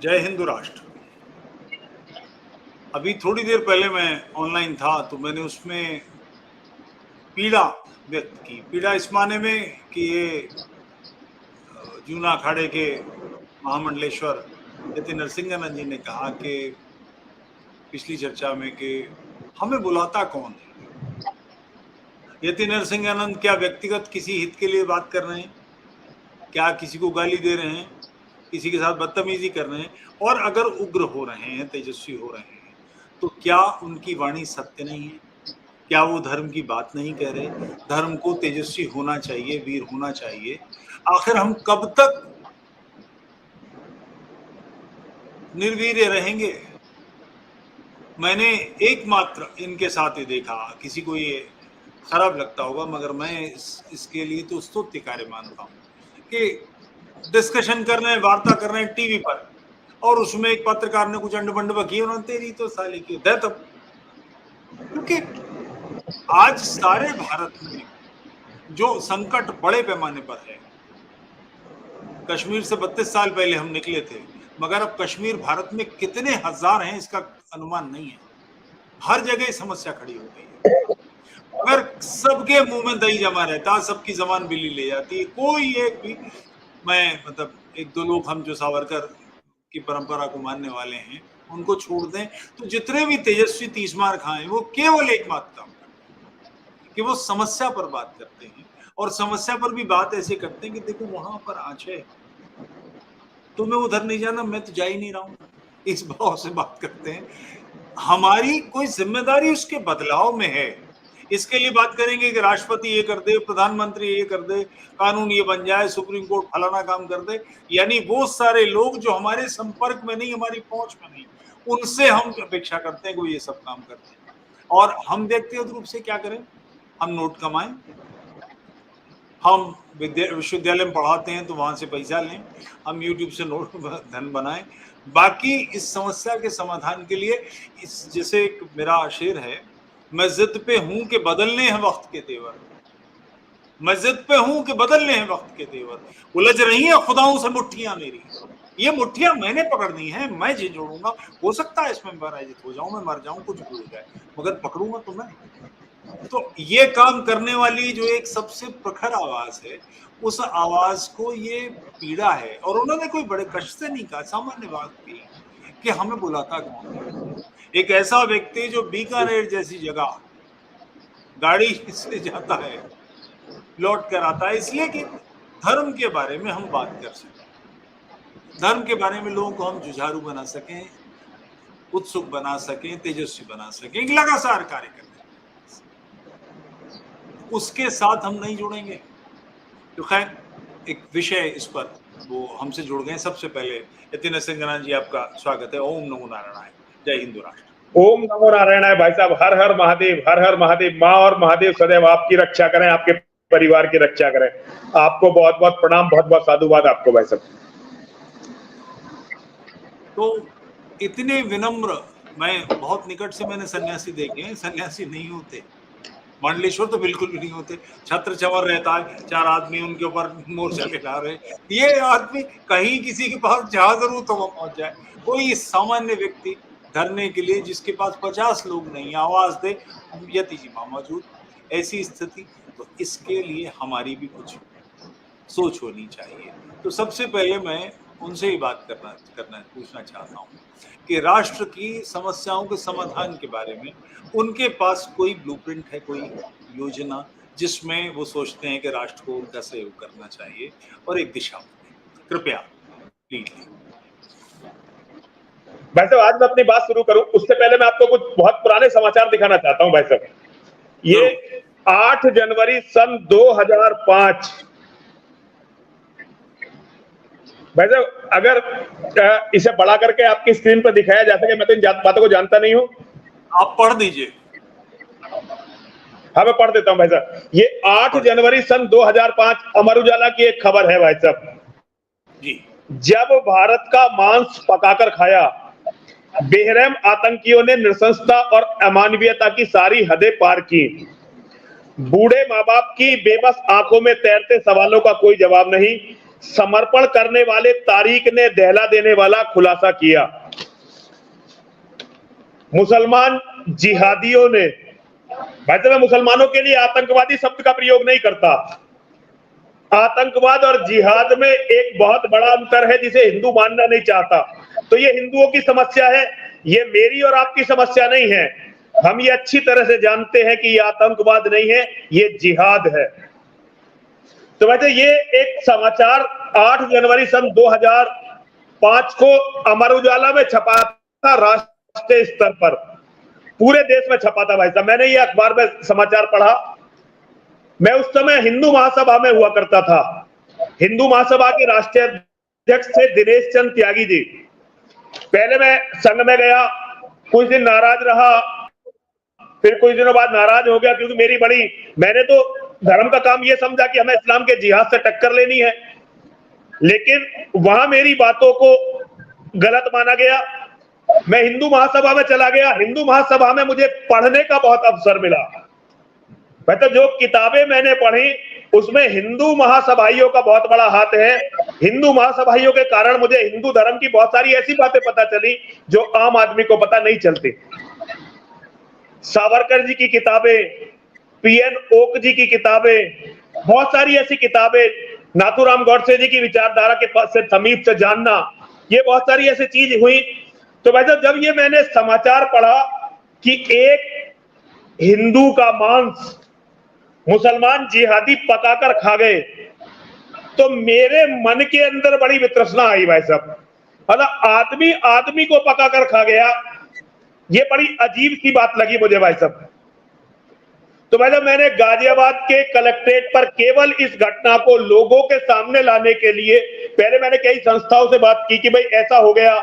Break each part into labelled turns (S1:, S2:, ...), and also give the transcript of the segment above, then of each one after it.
S1: जय हिंद राष्ट्र। अभी थोड़ी देर पहले मैं ऑनलाइन था तो मैंने उसमें पीड़ा व्यक्त की। पीड़ा इस माने में कि ये जूना अखाड़े के महामंडलेश्वर यति नरसिंहानंद जी ने कहा कि पिछली चर्चा में कि हमें बुलाता कौन है। यति नरसिंहानंद क्या व्यक्तिगत किसी हित के लिए बात कर रहे हैं? क्या किसी को गाली दे रहे हैं? किसी के साथ बदतमीजी कर रहे हैं? और अगर उग्र हो रहे हैं, तेजस्वी हो रहे हैं, तो क्या उनकी वाणी सत्य नहीं है? क्या वो धर्म की बात नहीं कह रहे? धर्म को तेजस्वी होना चाहिए, वीर होना चाहिए। आखिर हम कब तक निर्वीर्य रहेंगे? मैंने एकमात्र इनके साथ ही देखा, किसी को ये खराब लगता होगा मगर मैं इसके लिए तो स्तुत्य कार्य मानता हूँ कि डिस्कशन कर रहे हैं, वार्ता कर रहे हैं टीवी पर, और उसमें एक पत्रकार ने कुछ अंड बकी, उन्होंने तेरी तो साली की दे तब। क्योंकि आज सारे भारत में जो संकट बड़े पैमाने पर है, कश्मीर से 32 साल पहले हम निकले थे, मगर अब कश्मीर भारत में कितने हजार हैं इसका अनुमान नहीं है। हर जगह समस्या खड़ी हो गई है। अगर सबके मुंह में दही जमा रहता, सबकी जबान बिल्ली ले जाती है, कोई एक भी, मैं मतलब एक दो लोग हम जो सावरकर की परंपरा को मानने वाले हैं उनको छोड़ दें तो जितने भी तेजस्वी तीसमार खाएं वो केवल एक बात काम करते हैं कि वो समस्या पर बात करते हैं, और समस्या पर भी बात ऐसे करते हैं कि देखो वहां पर आँच है, तुम्हें उधर नहीं जाना, मैं तो जा ही नहीं रहा हूं, इस भाव से बात करते हैं। हमारी कोई जिम्मेदारी उसके बदलाव में है। इसके लिए बात करेंगे कि राष्ट्रपति ये कर दे, प्रधानमंत्री ये कर दे, कानून ये बन जाए, सुप्रीम कोर्ट फलाना काम कर दे, यानी वो सारे लोग जो हमारे संपर्क में नहीं, हमारी पहुंच में नहीं, उनसे हम अपेक्षा करते हैं कि वो ये सब काम करते हैं। और हम व्यक्तिगत रूप से क्या करें? हम नोट कमाएं, हम विश्वविद्यालय में पढ़ाते हैं तो वहां से पैसा लें, हम यूट्यूब से नोट धन बनाएं। बाकी इस समस्या के समाधान के लिए इस जैसे एक मेरा शेर है, मैं जिद पे हूं कि बदलने हैं वक्त के तेवर, मैं जिद पे हूं कि बदलने हैं वक्त के तेवर, उलझ रही हैं खुदाओं से मुट्ठियां मेरी, ये मुट्ठियां मैंने पकड़नी है, मैं जी जोड़ूंगा। हो सकता है इसमें पराजित हो जाऊं, मैं मर जाऊं, कुछ भी हो जाए, मगर पकड़ूंगा तो मैं। तो ये काम करने वाली जो एक सबसे प्रखर आवाज है, उस आवाज को ये पीड़ा है। और उन्होंने कोई बड़े कष्ट से नहीं कहा, सामान्य बात की कि हमें बुलाता कौन है। एक ऐसा व्यक्ति जो बीकानेर जैसी जगह गाड़ी से जाता है, लौट कर आता है, इसलिए कि धर्म के बारे में हम बात कर सकें, धर्म के बारे में लोगों को हम जुझारू बना सकें, उत्सुक बना सकें, तेजस्वी बना सकें, लगातार कार्य करें। उसके साथ हम नहीं जुड़ेंगे तो खैर एक विषय इस पर वो हमसे जुड़ गए। सबसे पहले यति नरसिंहानंद जी, आपका स्वागत है। ओम नमो नारायणाय। जय हिंद राष्ट्र।
S2: ओम नमो नारायणाय। भाई साहब, हर हर महादेव, हर हर महादेव। माँ और महादेव सदैव आपकी रक्षा करें, आपके परिवार की रक्षा करें। आपको बहुत बहुत प्रणाम, बहुत बहुत साधुवाद आपको भाई साहब।
S1: तो इतने विनम्र, मैं बहुत निकट से मैंने सन्यासी देखे हैं, सन्यासी नहीं होते, मंडलेश्वर तो बिल्कुल भी नहीं होते। छत्र छवर रहता है, चार आदमी उनके ऊपर मोर्चा लिखा रहे, ये आदमी कहीं किसी के पास जहां जरूर तो वो पहुंच जाए। कोई सामान्य व्यक्ति धरने के लिए जिसके पास 50 लोग नहीं, आवाज दे, यति जी मां मौजूद, ऐसी स्थिति। तो इसके लिए हमारी भी कुछ सोच होनी चाहिए। तो सबसे पहले मैं उनसे ही बात पूछना चाहता हूँ कि राष्ट्र की समस्याओं के समाधान के बारे में उनके पास कोई ब्लूप्रिंट है, कोई योजना जिसमें वो सोचते हैं कि राष्ट्र को उनका सहयोग करना चाहिए और एक दिशा में? कृपया प्लीज।
S2: भाई साहब, आज मैं अपनी बात शुरू करूं उससे पहले मैं आपको कुछ बहुत पुराने समाचार दिखाना चाहता हूं भाई साहब। ये 8 जनवरी सन 2005। भाई साहब, अगर इसे बढ़ा करके आपकी स्क्रीन पर दिखाया जा सके, मैं तो इन बातों को जानता नहीं हूं,
S1: आप पढ़ दीजिए।
S2: हाँ, मैं पढ़ देता हूं भाई साहब। ये 8 जनवरी सन 2005 अमर उजाला की एक खबर है भाई साहब
S1: जी।
S2: जब भारत का मांस पकाकर खाया, बेरहम आतंकियों ने नृशंसता और अमानवीयता की सारी हदें पार की। बूढ़े माँ बाप की बेबस आंखों में तैरते सवालों का कोई जवाब नहीं। समर्पण करने वाले तारिक ने दहला देने वाला खुलासा किया। मुसलमान जिहादियों ने, भाई तो मैं मुसलमानों के लिए आतंकवादी शब्द का प्रयोग नहीं करता। आतंकवाद और जिहाद में एक बहुत बड़ा अंतर है जिसे हिंदू मानना नहीं चाहता। तो ये हिंदुओं की समस्या है, ये मेरी और आपकी समस्या नहीं है। हम ये अच्छी तरह से जानते हैं कि ये आतंकवाद नहीं है, ये जिहाद है। तो वैसे ये एक समाचार 8 जनवरी सन 2005 को अमर उजाला में छपा था, राष्ट्रीय स्तर पर पूरे देश में छपा था। भाई साहब मैंने ये अखबार में समाचार पढ़ा। मैं उस समय हिंदू महासभा में हुआ करता था। हिंदू महासभा के राष्ट्रीय अध्यक्ष थे दिनेश चंद त्यागी जी। पहले मैं संघ में गया, कुछ दिन नाराज रहा, फिर कुछ दिनों बाद नाराज हो गया, क्योंकि मैंने तो धर्म का काम ये समझा कि हमें इस्लाम के जिहाद से टक्कर लेनी है। लेकिन वहां मेरी बातों को गलत माना गया। मैं हिंदू महासभा में चला गया। हिंदू महासभा में मुझे पढ़ने का बहुत अवसर मिला। मतलब जो किताबें मैंने पढ़ी उसमें हिंदू महासभाइयों का बहुत बड़ा हाथ है। हिंदू महासभाइयों के कारण मुझे हिंदू धर्म की बहुत सारी ऐसी बातें पता चली जो आम आदमी को पता नहीं चलती। सावरकर जी की किताबें, पीएन ओक जी की किताबें, बहुत सारी ऐसी किताबें, नाथूराम गौडसे जी की विचारधारा के पास से समीप से जानना, ये बहुत सारी ऐसी चीज हुई। तो भाई जब ये मैंने समाचार पढ़ा कि एक हिंदू का मांस मुसलमान जिहादी पकाकर खा गए, तो मेरे मन के अंदर बड़ी वितृष्णा आई। भाई साहब मतलब आदमी आदमी को पकाकर खा गया, ये बड़ी अजीब सी बात लगी मुझे भाई साहब। तो भाई साहब मैंने गाजियाबाद के कलेक्ट्रेट पर केवल इस घटना को लोगों के सामने लाने के लिए पहले मैंने कई संस्थाओं से बात की कि भाई ऐसा हो गया।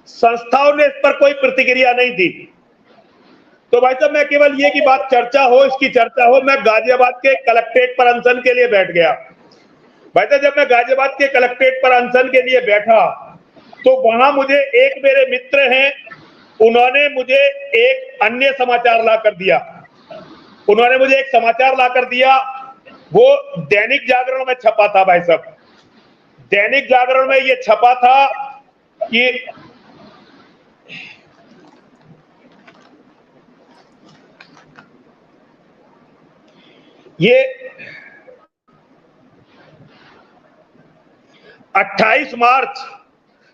S2: संस्थाओं ने इस पर कोई प्रतिक्रिया नहीं दी। तो भाई साहब मैं केवल ये की बात चर्चा हो, इसकी चर्चा हो, मैं गाजियाबाद के कलेक्ट्रेट पर अनशन के लिए बैठ गया। भाई साहब जब मैं गाजियाबाद के कलेक्ट्रेट पर अनशन के लिए बैठा तो वहां मुझे एक मेरे मित्र हैं, उन्होंने मुझे एक अन्य समाचार ला कर दिया। उन्होंने मुझे एक समाचार ला कर दिया, वो दैनिक जागरण में छपा था। भाई साहब दैनिक जागरण में ये छपा था कि ये 28 मार्च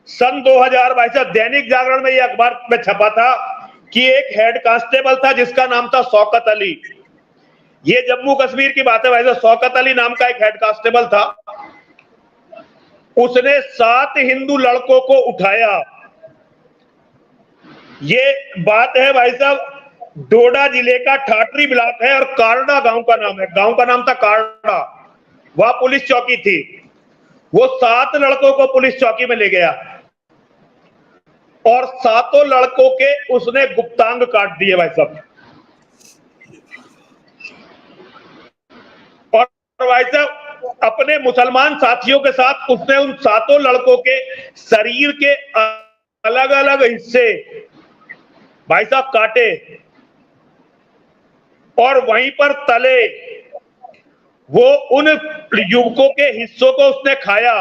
S2: सन 2000 भाई साहब दैनिक जागरण में ये अखबार में छपा था कि एक हेड कांस्टेबल था जिसका नाम था शौकत अली। ये जम्मू कश्मीर की बात है भाई साहब। शौकत अली नाम का एक हेड कांस्टेबल था, उसने 7 हिंदू लड़कों को उठाया। ये बात है भाई साहब डोडा जिले का ठाटरी ब्लॉक है और कारडा गांव का नाम है। गांव का नाम था कारडा, वहां पुलिस चौकी थी। वो 7 लड़कों को पुलिस चौकी में ले गया और 7 लड़कों के उसने गुप्तांग काट दिए भाई साहब। और भाई साहब अपने मुसलमान साथियों के साथ उसने उन 7 लड़कों के शरीर के अलग अलग हिस्से भाई साहब काटे और वहीं पर तले वो उन युवकों के हिस्सों को उसने खाया।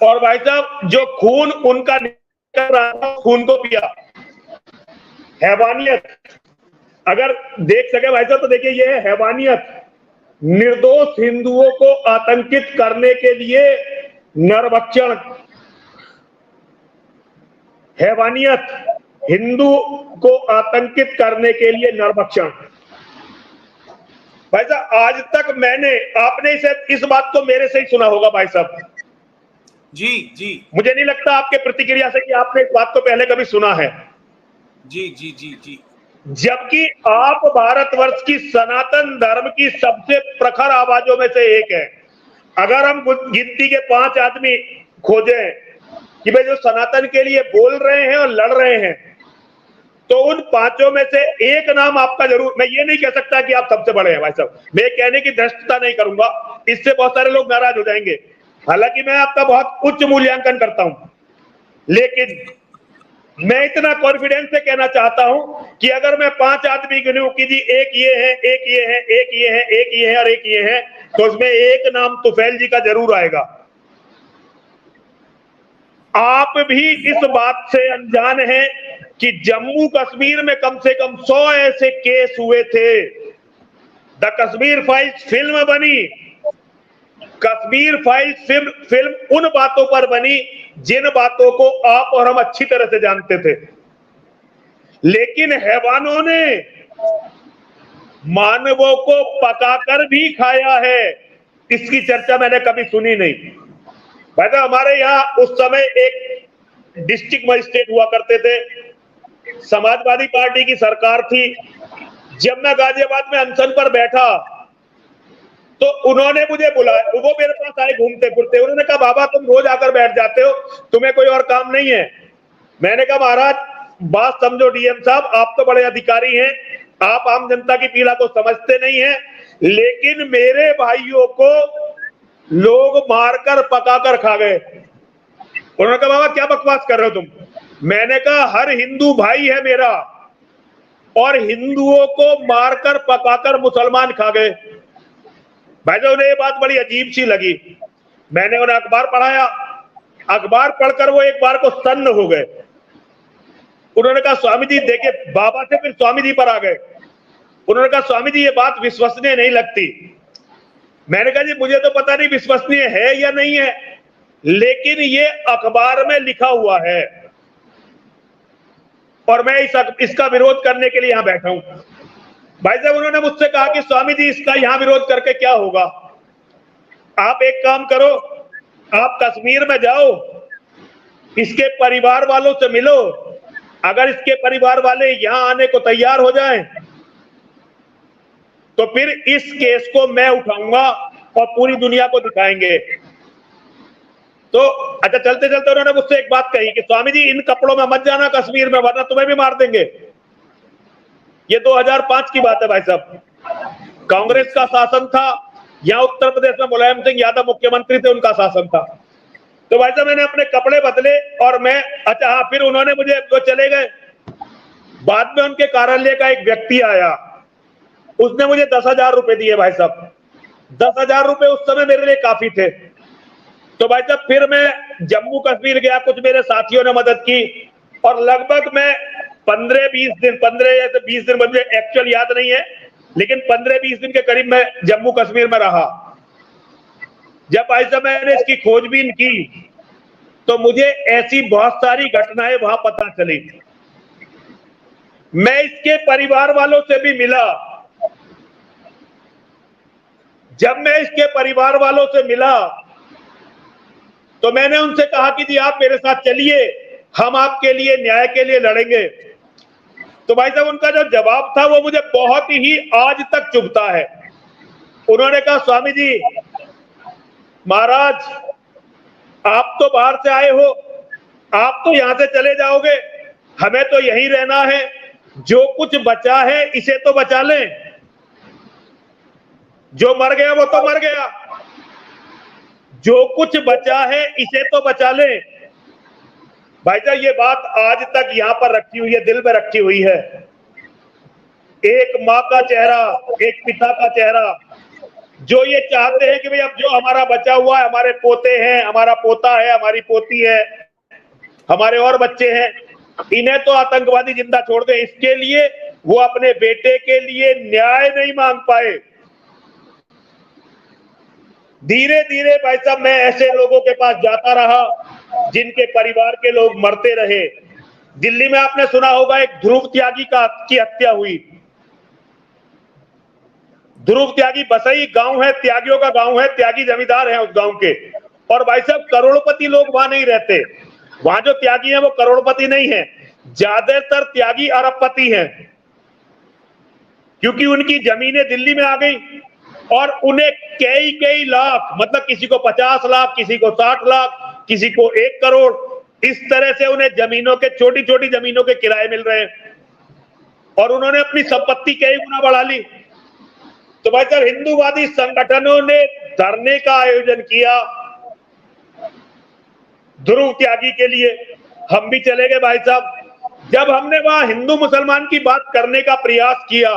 S2: और भाई साहब जो खून उनका निकल रहा था खून को पिया। हैवानियत अगर देख सके भाई साहब तो देखिए ये है हैवानियत। निर्दोष हिंदुओं को आतंकित करने के लिए नरभक्षण। हैवानियत हिंदू को आतंकित करने के लिए नरभक्षण। भाई साहब आज तक आपने इस बात को मेरे से ही सुना होगा भाई साहब।
S1: जी जी
S2: मुझे नहीं लगता आपके प्रतिक्रिया से कि आपने इस बात को पहले कभी सुना है।
S1: जी जी जी जी
S2: जबकि आप भारतवर्ष की सनातन धर्म की सबसे प्रखर आवाजों में से एक है। अगर हम गिनती के 5 आदमी खोजें कि भाई जो सनातन के लिए बोल रहे हैं और लड़ रहे हैं, तो उन 5 में से एक नाम आपका जरूर। मैं ये नहीं कह सकता कि आप सबसे बड़े हैं भाई साहब, मैं कहने की धृष्टता नहीं करूंगा, इससे बहुत सारे लोग नाराज हो जाएंगे। हालांकि मैं आपका बहुत उच्च मूल्यांकन करता हूं, लेकिन मैं इतना कॉन्फिडेंस से कहना चाहता हूं कि अगर मैं 5 आदमी गिनूं कि जी एक ये है, एक ये है, एक ये है, एक ये है और एक ये है, तो उसमें एक नाम तुफैल जी का जरूर आएगा। आप भी इस बात से अनजान हैं कि जम्मू कश्मीर में कम से कम 100 ऐसे केस हुए थे। द कश्मीर फाइल्स फिल्म बनी। कश्मीर फाइल्स फिल्म उन बातों पर बनी जिन बातों को आप और हम अच्छी तरह से जानते थे, लेकिन हैवानों ने मानवों को पकाकर भी खाया है, इसकी चर्चा मैंने कभी सुनी नहीं। भाई हमारे यहाँ उस समय एक डिस्ट्रिक्ट मजिस्ट्रेट हुआ करते थे, समाजवादी पार्टी की सरकार थी। जब मैं गाजियाबाद में अनशन पर बैठा तो उन्होंने मुझे बुलाया, वो मेरे पास आए घूमते फिरते। उन्होंने कहा बाबा तुम रोज आकर बैठ जाते हो, तुम्हें कोई और काम नहीं है? मैंने कहा महाराज बात समझो डीएम साहब, आप तो बड़े अधिकारी हैं, आप आम जनता की पीड़ा को समझते नहीं हैं, लेकिन मेरे भाइयों को लोग मारकर पकाकर खा गए। उन्होंने कहा बाबा क्या बकवास कर रहे हो तुम? मैंने कहा हर हिंदू भाई है मेरा, और हिंदुओं को मारकर पकाकर मुसलमान खा गए। भाई साहब उन्हें ये बात बड़ी अजीब सी लगी। मैंने उन्हें अखबार पढ़ाया, अखबार पढ़कर वो एक बार को सन्न हो गए। उन्होंने कहा स्वामी जी देखिए, बाबा से फिर स्वामी जी पर आ गए। उन्होंने कहा स्वामी जी ये बात विश्वसनीय नहीं लगती। मैंने कहा जी मुझे तो पता नहीं विश्वसनीय है या नहीं है, लेकिन ये अखबार में लिखा हुआ है और मैं इसका विरोध करने के लिए यहां बैठा हूं। भाई साहब उन्होंने मुझसे कहा कि स्वामी जी इसका यहां विरोध करके क्या होगा? आप एक काम करो, आप कश्मीर में जाओ, इसके परिवार वालों से मिलो। अगर इसके परिवार वाले यहां आने को तैयार हो जाएं, तो फिर इस केस को मैं उठाऊंगा और पूरी दुनिया को दिखाएंगे। तो अच्छा चलते चलते उन्होंने मुझसे एक बात कही कि स्वामी जी इन कपड़ों में मत जाना कश्मीर में, वरना तुम्हें भी मार देंगे। ये 2005 की बात है भाई साहब, कांग्रेस का शासन था यहाँ उत्तर प्रदेश में, मुलायम सिंह यादव मुख्यमंत्री थे, उनका शासन था। तो भाई साहब मैंने अपने कपड़े बदले और मैं, अच्छा हाँ, फिर उन्होंने मुझे वो चले गए। बाद में उनके कार्यालय का एक व्यक्ति आया, उसने मुझे 10,000 रुपए दिए। भाई साहब 10,000 रुपए उस समय मेरे लिए काफी थे। तो भाई साहब फिर मैं जम्मू कश्मीर गया, कुछ मेरे साथियों ने मदद की और लगभग मैं 15-20 दिन मुझे एक्चुअल याद नहीं है, लेकिन 15-20 दिन के करीब मैं जम्मू कश्मीर में रहा। जब भाई साहब मैंने इसकी खोजबीन की तो मुझे ऐसी बहुत सारी घटनाएं वहां पता चली। मैं इसके परिवार वालों से भी मिला। जब मैं इसके परिवार वालों से मिला तो मैंने उनसे कहा कि जी आप मेरे साथ चलिए, हम आपके लिए न्याय के लिए लड़ेंगे। तो भाई साहब उनका जो जवाब था वो मुझे बहुत ही आज तक चुभता है। उन्होंने कहा स्वामी जी महाराज आप तो बाहर से आए हो, आप तो यहां से चले जाओगे, हमें तो यहीं रहना है, जो कुछ बचा है इसे तो बचा लें, जो मर गया वो तो मर गया, जो कुछ बचा है इसे तो बचा लें। भाई साहब ये बात आज तक यहां पर रखी हुई है, दिल में रखी हुई है। एक माँ का चेहरा, एक पिता का चेहरा, जो ये चाहते हैं कि भाई अब जो हमारा बचा हुआ है, हमारे पोते हैं, हमारा पोता है, हमारी पोती है, हमारे और बच्चे हैं, इन्हें तो आतंकवादी जिंदा छोड़ दें, इसके लिए वो अपने बेटे के लिए न्याय नहीं मांग पाए। धीरे धीरे भाई साहब मैं ऐसे लोगों के पास जाता रहा जिनके परिवार के लोग मरते रहे। दिल्ली में आपने सुना होगा एक ध्रुव त्यागी की हत्या हुई। ध्रुव त्यागी, बसई गांव है, त्यागियों का गांव है, त्यागी जमींदार हैं उस गांव के। और भाई साहब करोड़पति लोग वहां नहीं रहते, वहां जो त्यागी हैं वो करोड़पति नहीं है, ज्यादातर त्यागी अरबपति हैं, क्योंकि उनकी जमीनें दिल्ली में आ गई और उन्हें कई लाख, मतलब किसी को 50 लाख, किसी को 60 लाख, किसी को 1 करोड़, इस तरह से उन्हें जमीनों के, छोटी छोटी जमीनों के किराए मिल रहे हैं और उन्होंने अपनी संपत्ति कई गुना बढ़ा ली। तो भाई साहब हिंदूवादी संगठनों ने धरने का आयोजन किया ध्रुव त्यागी के लिए, हम भी चले गए भाई साहब। जब हमने वहां हिंदू मुसलमान की बात करने का प्रयास किया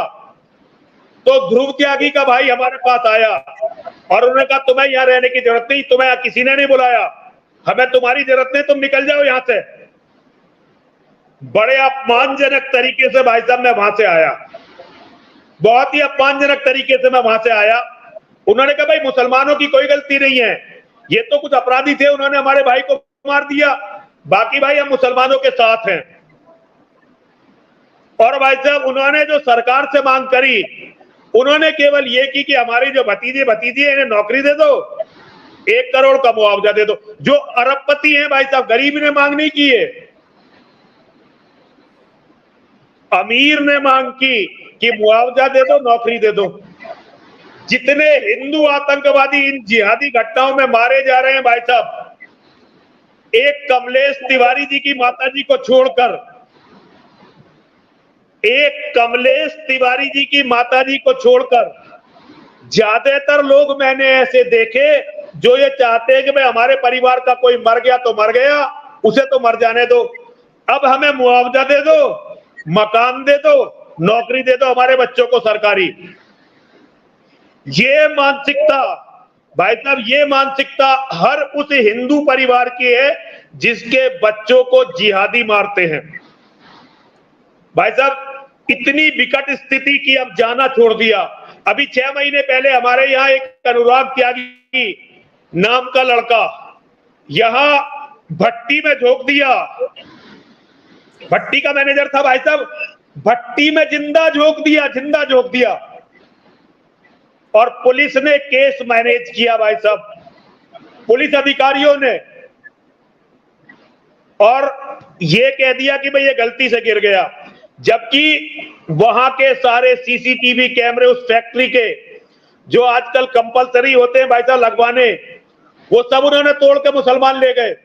S2: तो ध्रुव त्यागी का भाई हमारे पास आया और उन्होंने कहा तुम्हें यहां रहने की जरूरत नहीं, तुम्हें किसी ने नहीं बुलाया, हमें तुम्हारी जरूरत नहीं, तुम निकल जाओ यहां से। बड़े अपमानजनक तरीके से भाई साहब मैं वहां से आया, बहुत ही अपमानजनक तरीके से मैं वहां से आया। उन्होंने कहा भाई मुसलमानों की कोई गलती नहीं है, ये तो कुछ अपराधी थे, उन्होंने हमारे भाई को मार दिया, बाकी भाई हम मुसलमानों के साथ हैं। और भाई साहब उन्होंने जो सरकार से मांग करी, उन्होंने केवल ये की कि हमारे जो भतीजे भतीजी है इन्हें नौकरी दे दो, 1 करोड़ का मुआवजा दे दो। जो अरबपति हैं भाई साहब, गरीब ने मांग नहीं की है, अमीर ने मांग की कि मुआवजा दे दो, नौकरी दे दो। जितने हिंदू आतंकवादी इन जिहादी घटनाओं में मारे जा रहे हैं भाई साहब, एक कमलेश तिवारी जी की माताजी को छोड़कर, एक कमलेश तिवारी जी की माताजी को छोड़कर ज्यादातर लोग मैंने ऐसे देखे जो ये चाहते हैं कि भाई हमारे परिवार का कोई मर गया तो मर गया, उसे तो मर जाने दो, अब हमें मुआवजा दे दो, मकान दे दो, नौकरी दे दो हमारे बच्चों को सरकारी। ये मानसिकता भाई साहब, ये मानसिकता हर उस हिंदू परिवार की है जिसके बच्चों को जिहादी मारते हैं। भाई साहब इतनी विकट स्थिति की अब जाना छोड़ दिया। अभी 6 महीने पहले हमारे यहाँ एक अनुराग त्यागी नाम का लड़का यहां भट्टी में झोंक दिया, भट्टी का मैनेजर था भाई साहब, भट्टी में जिंदा झोंक दिया और पुलिस ने केस मैनेज किया भाई साहब, पुलिस अधिकारियों ने, और ये कह दिया कि भाई ये गलती से गिर गया, जबकि वहां के सारे सीसीटीवी कैमरे उस फैक्ट्री के जो आजकल कंपलसरी होते हैं भाई साहब लगवाने, वो सब उन्होंने तोड़ के मुसलमान ले गए।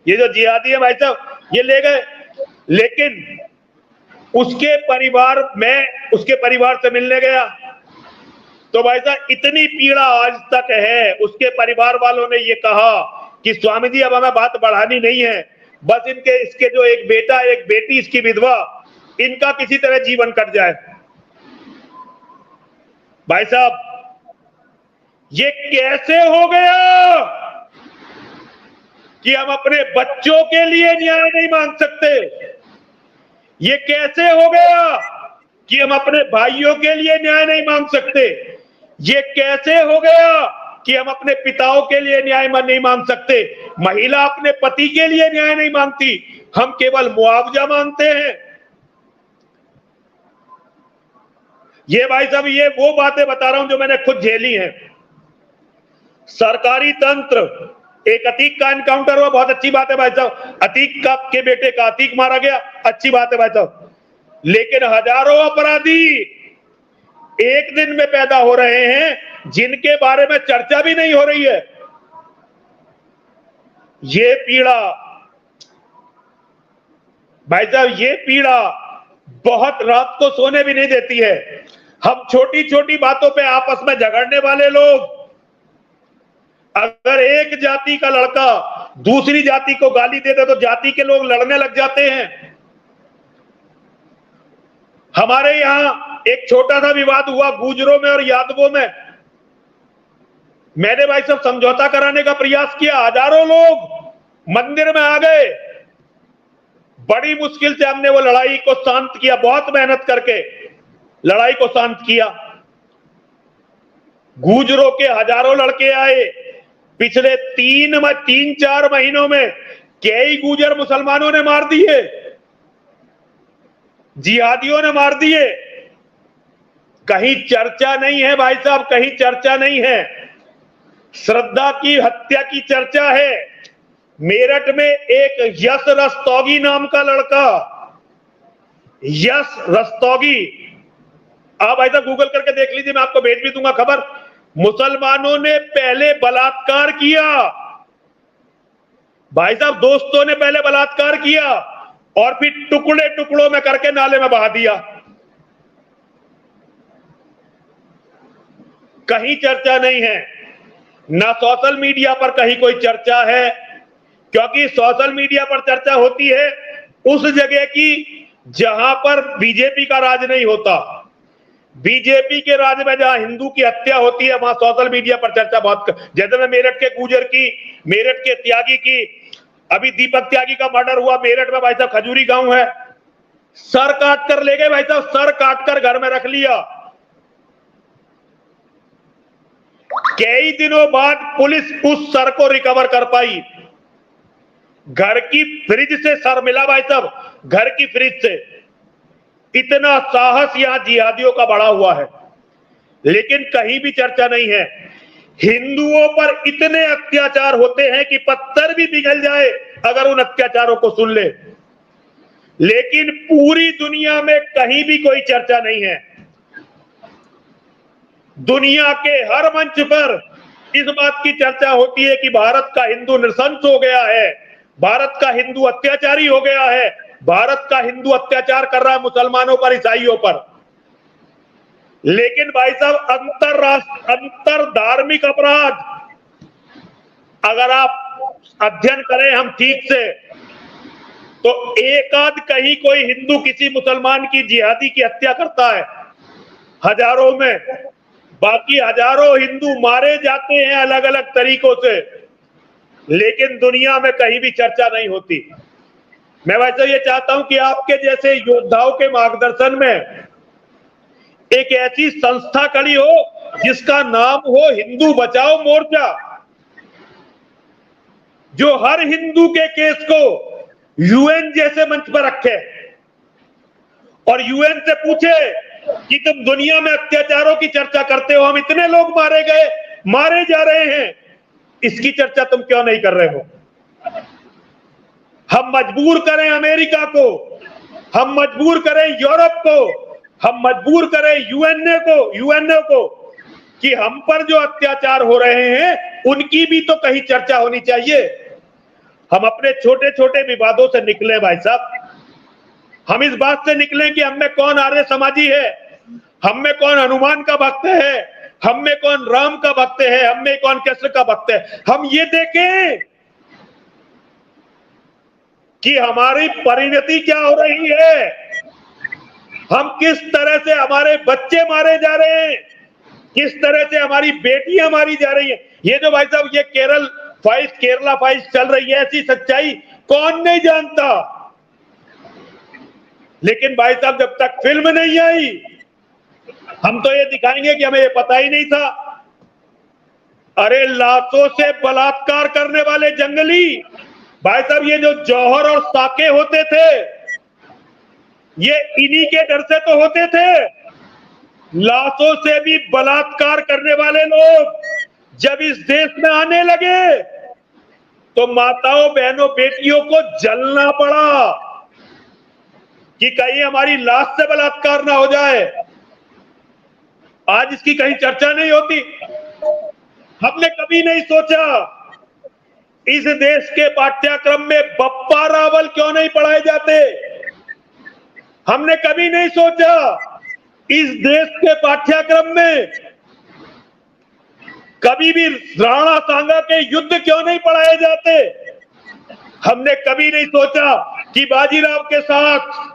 S2: ये जो जिहादी है भाई साहब ये ले गए, लेकिन उसके परिवार से मिलने गया तो भाई साहब इतनी पीड़ा आज तक है। उसके परिवार वालों ने ये कहा कि स्वामी जी अब हमें बात बढ़ानी नहीं है, बस इसके जो एक बेटा एक बेटी इसकी विधवा, इनका किसी तरह जीवन कट जाए। भाई साहब ये कैसे हो गया कि हम अपने बच्चों के लिए न्याय नहीं मांग सकते? ये कैसे हो गया कि हम अपने भाइयों के लिए न्याय नहीं मांग सकते? ये कैसे हो गया कि हम अपने पिताओं के लिए न्याय नहीं मांग सकते? महिला अपने पति के लिए न्याय नहीं मांगती, हम केवल मुआवजा मांगते हैं। ये भाई साहब ये वो बातें बता रहा हूं जो मैंने खुद झेली हैं। सरकारी तंत्र, एक अतीक का एनकाउंटर हुआ, बहुत अच्छी बात है भाई साहब, अतीक के बेटे का अतीक मारा गया, अच्छी बात है भाई साहब, लेकिन हजारों अपराधी एक दिन में पैदा हो रहे हैं जिनके बारे में चर्चा भी नहीं हो रही है। ये पीड़ा भाई साहब, ये पीड़ा बहुत रात को सोने भी नहीं देती है। हम छोटी छोटी बातों पे आपस में झगड़ने वाले लोग, अगर एक जाति का लड़का दूसरी जाति को गाली देते तो जाति के लोग लड़ने लग जाते हैं। हमारे यहां एक छोटा सा विवाद हुआ गुजरों में और यादवों में, मैंने भाई साहब समझौता कराने का प्रयास किया, हजारों लोग मंदिर में आ गए, बड़ी मुश्किल से हमने वो लड़ाई को शांत किया, बहुत मेहनत करके लड़ाई को शांत किया। गुजरों के हजारों लड़के आए, पिछले 3-4 महीनों में कई गुजर मुसलमानों ने मार दिए, जिहादियों ने मार दिए। कहीं चर्चा नहीं है भाई साहब, कहीं चर्चा नहीं है। श्रद्धा की हत्या की चर्चा है। मेरठ में एक यश रस्तोगी नाम का लड़का, यश रस्तोगी, आप भाई साहब गूगल करके देख लीजिए, मैं आपको भेज भी दूंगा खबर। मुसलमानों ने पहले बलात्कार किया भाई साहब, दोस्तों ने पहले बलात्कार किया और फिर टुकड़े टुकड़ों में करके नाले में बहा दिया। कहीं चर्चा नहीं है, ना सोशल मीडिया पर कहीं कोई चर्चा है, क्योंकि सोशल मीडिया पर चर्चा होती है उस जगह की जहां पर बीजेपी का राज नहीं होता। बीजेपी के राज में जहां हिंदू की हत्या होती है वहां सोशल मीडिया पर चर्चा जैसे मैं मेरठ के गुजर की, मेरठ के त्यागी की, अभी दीपक त्यागी का मर्डर हुआ मेरठ में, भाई साहब खजूरी गांव है, सर काट कर ले गए भाई साहब, सर काट कर घर में रख लिया। कई दिनों बाद पुलिस उस सर को रिकवर कर पाई। घर की फ्रिज से सर मिला भाई साहब, घर की फ्रिज से। इतना साहस यहां जिहादियों का बढ़ा हुआ है, लेकिन कहीं भी चर्चा नहीं है। हिंदुओं पर इतने अत्याचार होते हैं कि पत्थर भी पिघल जाए अगर उन अत्याचारों को सुन ले, लेकिन पूरी दुनिया में कहीं भी कोई चर्चा नहीं है। दुनिया के हर मंच पर इस बात की चर्चा होती है कि भारत का हिंदू नृशंस हो गया है, भारत का हिंदू अत्याचारी हो गया है, भारत का हिंदू अत्याचार कर रहा है मुसलमानों पर, ईसाइयों पर। लेकिन भाई साहब अंतर धार्मिक अपराध अगर आप अध्ययन करें हम ठीक से, तो एक आध कहीं कोई हिंदू किसी मुसलमान की जिहादी की हत्या करता है हजारों में, बाकी हजारों हिंदू मारे जाते हैं अलग अलग तरीकों से, लेकिन दुनिया में कहीं भी चर्चा नहीं होती। मैं वैसे ये चाहता हूं कि आपके जैसे योद्धाओं के मार्गदर्शन में एक ऐसी संस्था खड़ी हो जिसका नाम हो हिंदू बचाओ मोर्चा, जो हर हिंदू के केस को यूएन जैसे मंच पर रखे और यूएन से पूछे कि तुम दुनिया में अत्याचारों की चर्चा करते हो, हम इतने लोग मारे गए, मारे जा रहे हैं, इसकी चर्चा तुम क्यों नहीं कर रहे हो? हम मजबूर करें अमेरिका को, हम मजबूर करें यूरोप को, हम मजबूर करें यूएनए को कि हम पर जो अत्याचार हो रहे हैं उनकी भी तो कहीं चर्चा होनी चाहिए। हम अपने छोटे छोटे विवादों से निकले भाई साहब, हम इस बात से निकले कि हम में कौन आर्य समाजी है, हम में कौन हनुमान का भक्त है, हम में कौन राम का भक्त है, हम में कौन कृष्ण का भक्त है। हम ये देखें कि हमारी परिणति क्या हो रही है, हम किस तरह से हमारे बच्चे मारे जा रहे हैं, किस तरह से हमारी बेटियां मारी जा रही है। ये जो भाई साहब ये केरला फाइल्स चल रही है, ऐसी सच्चाई कौन नहीं जानता, लेकिन भाई साहब जब तक फिल्म नहीं आई हम तो ये दिखाएंगे कि हमें ये पता ही नहीं था। अरे लाशों से बलात्कार करने वाले जंगली भाई साहब, ये जो जौहर और साके होते थे ये इन्हीं के डर से तो होते थे। लाशों से भी बलात्कार करने वाले लोग जब इस देश में आने लगे तो माताओं बहनों बेटियों को जलना पड़ा कि कहीं हमारी लाश से बलात्कार ना हो जाए। आज इसकी कहीं चर्चा नहीं होती। हमने कभी नहीं सोचा इस देश के पाठ्यक्रम में बप्पा रावल क्यों नहीं पढ़ाए जाते। हमने कभी नहीं सोचा इस देश के पाठ्यक्रम में कभी भी राणा सांगा के युद्ध क्यों नहीं पढ़ाए जाते। हमने कभी नहीं सोचा कि बाजीराव के साथ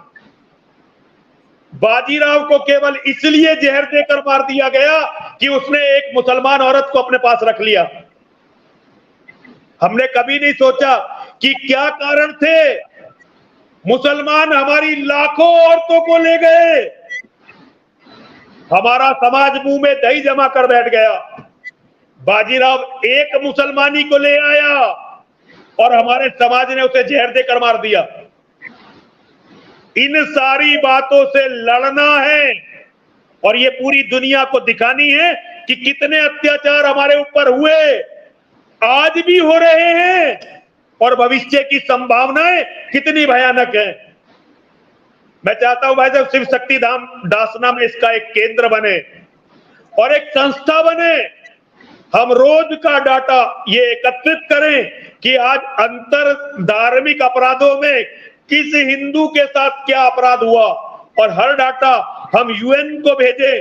S2: बाजीराव को केवल इसलिए जहर देकर मार दिया गया कि उसने एक मुसलमान औरत को अपने पास रख लिया। हमने कभी नहीं सोचा कि क्या कारण थे मुसलमान हमारी लाखों औरतों को ले गए। हमारा समाज मुंह में दही जमा कर बैठ गया। बाजीराव एक मुसलमानी को ले आया और हमारे समाज ने उसे जहर देकर मार दिया। इन सारी बातों से लड़ना है और ये पूरी दुनिया को दिखानी है कि कितने अत्याचार हमारे ऊपर हुए, आज भी हो रहे हैं और भविष्य की संभावनाएं कितनी भयानक है। मैं चाहता हूं भाई साहब शिव शक्ति धाम डासना में इसका एक केंद्र बने और एक संस्था बने। हम रोज का डाटा ये एकत्रित करें कि आज अंतर धार्मिक अपराधों में किस हिंदू के साथ क्या अपराध हुआ, और हर डाटा हम यूएन को भेजें,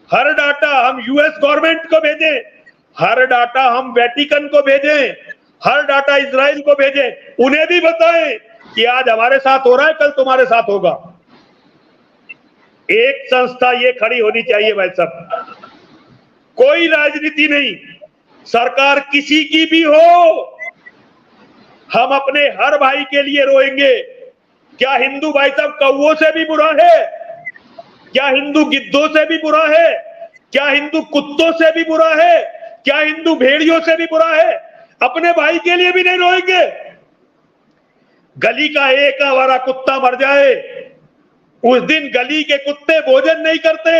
S2: हर डाटा हम यूएस गवर्नमेंट को भेजें, हर डाटा हम वेटिकन को भेजें, हर डाटा इजराइल को भेजें। उन्हें भी बताएं कि आज हमारे साथ हो रहा है, कल तुम्हारे साथ होगा। एक संस्था ये खड़ी होनी चाहिए भाई साहब, कोई राजनीति नहीं, सरकार किसी की भी हो, हम अपने हर भाई के लिए रोएंगे। क्या हिंदू भाई साहब कौओं से भी बुरा है? क्या हिंदू गिद्धों से भी बुरा है? क्या हिंदू कुत्तों से भी बुरा है? क्या हिंदू भेड़ियों से भी बुरा है? अपने भाई के लिए भी नहीं रोएंगे। गली का एक आवारा कुत्ता मर जाए, उस दिन गली के कुत्ते भोजन नहीं करते।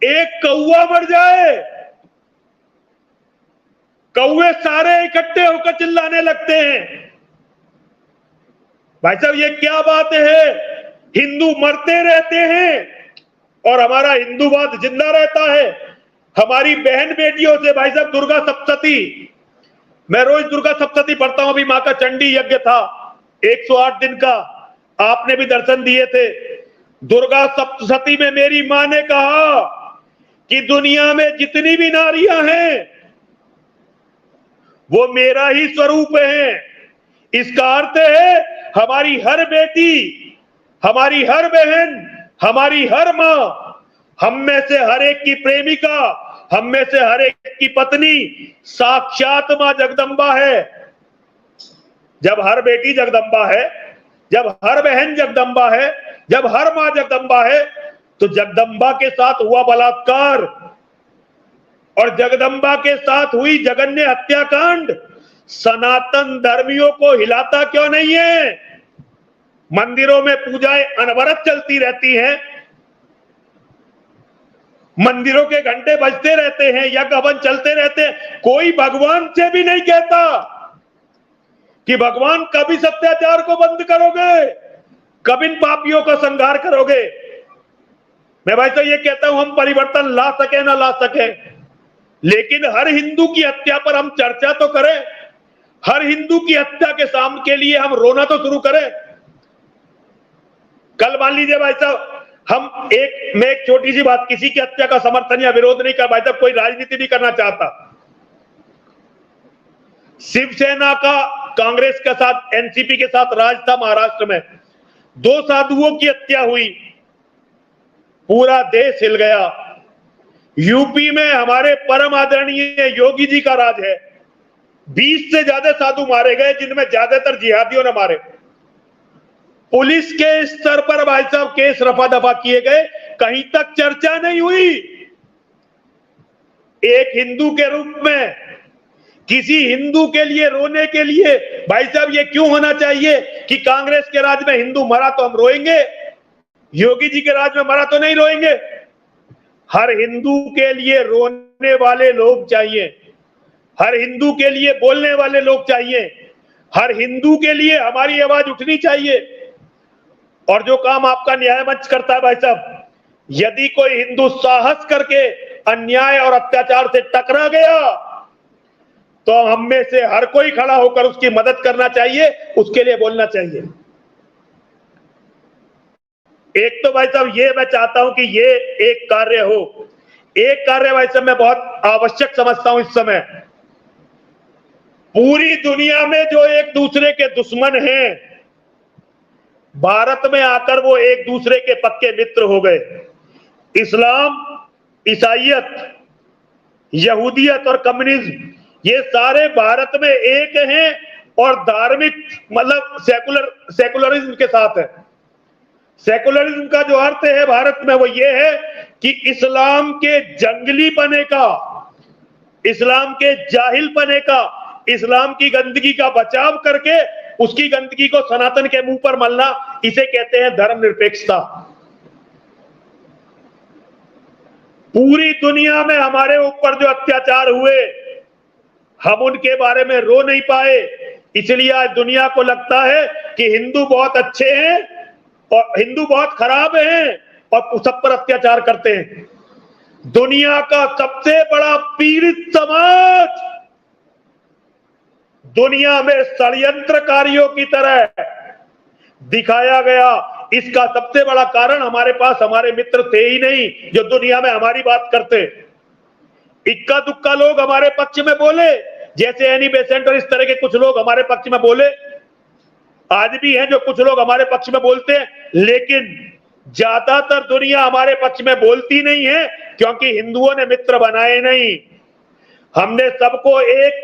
S2: एक कौआ मर जाए, कौए सारे इकट्ठे होकर चिल्लाने लगते हैं। भाई साहब ये क्या बात है? हिंदू मरते रहते हैं और हमारा हिंदूवाद जिंदा रहता है। हमारी बहन बेटियों से भाई साहब दुर्गा सप्तशती, मैं रोज दुर्गा सप्तशती पढ़ता हूं। अभी मां का चंडी यज्ञ था 108 दिन का, आपने भी दर्शन दिए थे। दुर्गा सप्तशती में मेरी मां ने कहा कि दुनिया में जितनी भी नारियां हैं वो मेरा ही स्वरूप है। इसका अर्थ है हमारी हर बेटी, हमारी हर बहन, हमारी हर मां, हम में से हर एक की प्रेमिका, हम में से हर एक की पत्नी साक्षात मां जगदम्बा है। जब हर बेटी जगदम्बा है, जब हर बहन जगदम्बा है, जब हर मां जगदम्बा है, तो जगदम्बा के साथ हुआ बलात्कार और जगदम्बा के साथ हुई जघन्य हत्याकांड सनातन धर्मियों को हिलाता क्यों नहीं है? मंदिरों में पूजाएं अनवरत चलती रहती हैं, मंदिरों के घंटे बजते रहते हैं, यज्ञ हवन चलते रहते हैं। कोई भगवान से भी नहीं कहता कि भगवान कब इस अत्याचार को बंद करोगे, कब इन पापियों का संहार करोगे। मैं भाई तो ये कहता हूं हम परिवर्तन ला सके ना ला सके, लेकिन हर हिंदू की हत्या पर हम चर्चा तो करें, हर हिंदू की हत्या के सामने के लिए हम रोना तो शुरू करें। कल मान लीजिए भाई साहब मैं एक छोटी सी बात, किसी की हत्या का समर्थन या विरोध नहीं कर भाई साहब, कोई राजनीति नहीं करना चाहता। शिवसेना का कांग्रेस के साथ, एनसीपी के साथ राज था महाराष्ट्र में, 2 साधुओं की हत्या हुई, पूरा देश हिल गया। यूपी में हमारे परम आदरणीय योगी जी का राज है, 20 से ज्यादा साधु मारे गए, जिनमें ज्यादातर जिहादियों ने मारे। पुलिस के स्तर पर भाई साहब केस रफा दफा किए गए, कहीं तक चर्चा नहीं हुई। एक हिंदू के रूप में किसी हिंदू के लिए रोने के लिए भाई साहब ये क्यों होना चाहिए कि कांग्रेस के राज में हिंदू मरा तो हम रोएंगे, योगी जी के राज में मरा तो नहीं रोएंगे। हर हिंदू के लिए रोने वाले लोग चाहिए, हर हिंदू के लिए बोलने वाले लोग चाहिए, हर हिंदू के लिए हमारी आवाज उठनी चाहिए। और जो काम आपका न्याय मंच करता है भाई साहब, यदि कोई हिंदू साहस करके अन्याय और अत्याचार से टकरा गया तो हम में से हर कोई खड़ा होकर उसकी मदद करना चाहिए, उसके लिए बोलना चाहिए। एक तो भाई साहब ये मैं चाहता हूं कि ये एक कार्य हो, एक कार्य भाई साहब मैं बहुत आवश्यक समझता हूं इस समय। पूरी दुनिया में जो एक दूसरे के दुश्मन हैं, भारत में आकर वो एक दूसरे के पक्के मित्र हो गए। इस्लाम, ईसाईयत, यहूदियत और कम्युनिज्म ये सारे भारत में एक हैं और धार्मिक मतलब सेकुलरिज्म के साथ है। सेकुलरिज्म का जो अर्थ है भारत में वो ये है कि इस्लाम के जंगलीपने का, इस्लाम के जाहिलपने का, इस्लाम की गंदगी का बचाव करके उसकी गंदगी को सनातन के मुंह पर मलना, इसे कहते हैं धर्मनिरपेक्षता। पूरी दुनिया में हमारे ऊपर जो अत्याचार हुए हम उनके बारे में रो नहीं पाए, इसलिए आज दुनिया को लगता है कि हिंदू बहुत अच्छे हैं और हिंदू बहुत खराब हैं और सब पर अत्याचार करते हैं। दुनिया का सबसे बड़ा पीड़ित समाज दुनिया में षड्यंत्रकारियों की तरह दिखाया गया। इसका सबसे बड़ा कारण हमारे पास हमारे मित्र थे ही नहीं जो दुनिया में हमारी बात करते। इक्का दुक्का लोग हमारे पक्ष में बोले, जैसे एनी बेसेंट और इस तरह के कुछ लोग हमारे पक्ष में बोले, आज भी हैं जो कुछ लोग हमारे पक्ष में बोलते हैं, लेकिन ज्यादातर दुनिया हमारे पक्ष में बोलती नहीं है, क्योंकि हिंदुओं ने मित्र बनाए नहीं। हमने सबको एक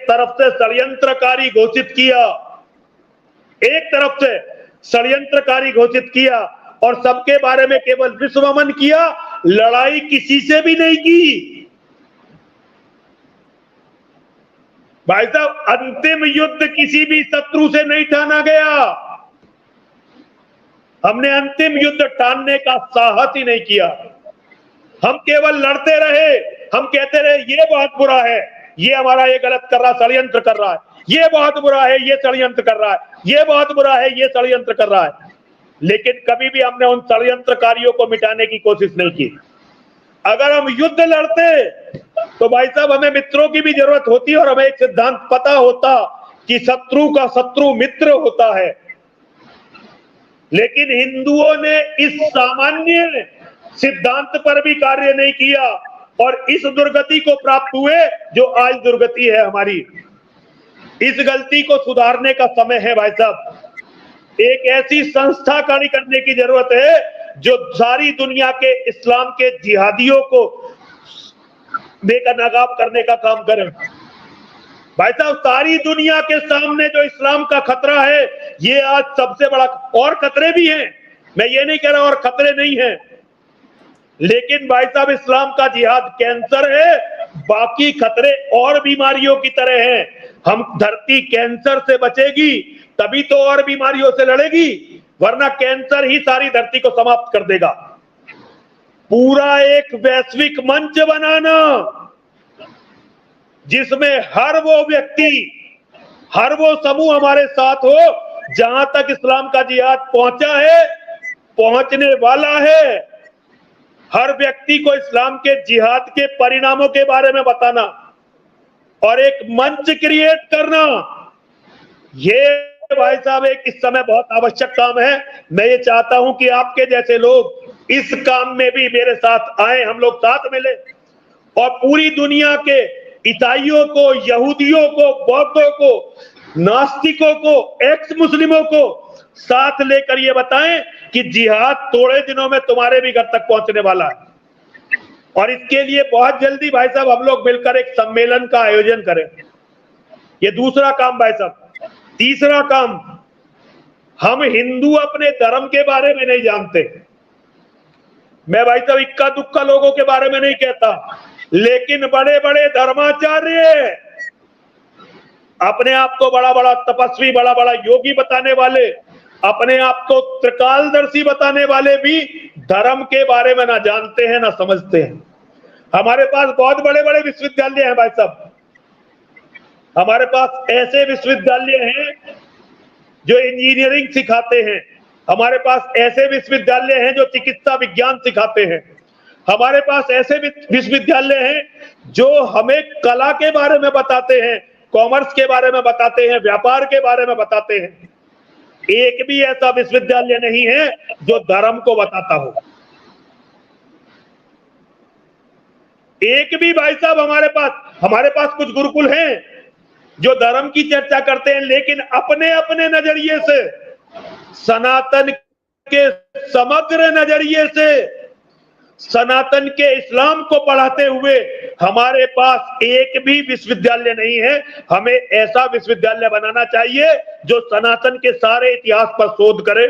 S2: तरफ से षड्यंत्रकारी घोषित किया, एक तरफ से षड्यंत्रकारी घोषित किया, और सबके बारे में केवल विश्वमन किया, लड़ाई किसी से भी नहीं की। भाई साहब, अंतिम युद्ध किसी भी शत्रु से नहीं ठाना गया। हमने अंतिम युद्ध ठानने का साहस ही नहीं किया। हम केवल लड़ते रहे, हम कहते रहे ये बहुत बुरा है, ये हमारा ये गलत कर रहा है, षड्यंत्र कर रहा है, ये बहुत बुरा है, ये षड्यंत्र कर रहा है, ये बहुत बुरा है, ये षड्यंत्र कर रहा है। लेकिन कभी भी हमने उन षड्यंत्रकारियों को मिटाने की कोशिश नहीं की। अगर हम युद्ध लड़ते तो भाई साहब हमें मित्रों की भी जरूरत होती, और हमें एक सिद्धांत पता होता कि शत्रु का शत्रु मित्र होता है। लेकिन हिंदुओं ने इस सामान्य सिद्धांत पर भी कार्य नहीं किया, और इस दुर्गति को प्राप्त हुए जो आज दुर्गति है हमारी। इस गलती को सुधारने का समय है भाई साहब। एक ऐसी संस्था खड़ी करने की जरूरत है जो सारी दुनिया के इस्लाम के जिहादियों को बेनकाब करने का काम करे। भाई साहब, सारी दुनिया के सामने जो इस्लाम का खतरा है, ये आज सबसे बड़ा, और खतरे भी हैं, मैं ये नहीं कह रहा और खतरे नहीं हैं, लेकिन भाई साहब इस्लाम का जिहाद कैंसर है, बाकी खतरे और बीमारियों की तरह हैं। हम धरती कैंसर से बचेगी तभी तो और बीमारियों से लड़ेगी, वरना कैंसर ही सारी धरती को समाप्त कर देगा। पूरा एक वैश्विक मंच बनाना जिसमें हर वो व्यक्ति, हर वो समूह हमारे साथ हो, जहां तक इस्लाम का जिहाद पहुंचा है, पहुंचने वाला है, हर व्यक्ति को इस्लाम के जिहाद के परिणामों के बारे में बताना और एक मंच क्रिएट करना, ये भाई साहब एक इस समय बहुत आवश्यक काम है। मैं ये चाहता हूं कि आपके जैसे लोग इस काम में भी मेरे साथ आए, हम लोग साथ मिले और पूरी दुनिया के ईसाइयों को, यहूदियों को, बौद्धों को, नास्तिकों को, एक्स मुस्लिमों को साथ लेकर ये बताएं कि जिहाद थोड़े दिनों में तुम्हारे भी घर तक पहुंचने वाला है। और इसके लिए बहुत जल्दी भाई साहब हम लोग मिलकर एक सम्मेलन का आयोजन करें। ये दूसरा काम भाई साहब। तीसरा काम, हम हिंदू अपने धर्म के बारे में नहीं जानते। मैं भाई साहब इक्का दुक्का लोगों के बारे में नहीं कहता, लेकिन बड़े बड़े धर्माचार्य, अपने आप को बड़ा बड़ा तपस्वी, बड़ा बड़ा योगी बताने वाले, अपने आप को त्रिकालदर्शी बताने वाले भी धर्म के बारे में ना जानते हैं ना समझते हैं। हमारे पास बहुत बड़े बड़े विश्वविद्यालय हैं भाई साहब, हमारे पास ऐसे विश्वविद्यालय हैं जो इंजीनियरिंग सिखाते हैं, हमारे पास ऐसे विश्वविद्यालय हैं जो चिकित्सा विज्ञान सिखाते हैं, हमारे पास ऐसे विश्वविद्यालय हैं जो हमें कला के बारे में बताते हैं, कॉमर्स के बारे में बताते हैं, व्यापार के बारे में बताते हैं। एक भी ऐसा विश्वविद्यालय नहीं है जो धर्म को बताता हो। एक भी भाई साहब हमारे पास कुछ गुरुकुल हैं जो धर्म की चर्चा करते हैं, लेकिन अपने अपने नजरिए से, सनातन के समग्र नजरिए से, सनातन के इस्लाम को पढ़ाते हुए हमारे पास एक भी विश्वविद्यालय नहीं है। हमें ऐसा विश्वविद्यालय बनाना चाहिए जो सनातन के सारे इतिहास पर शोध करे,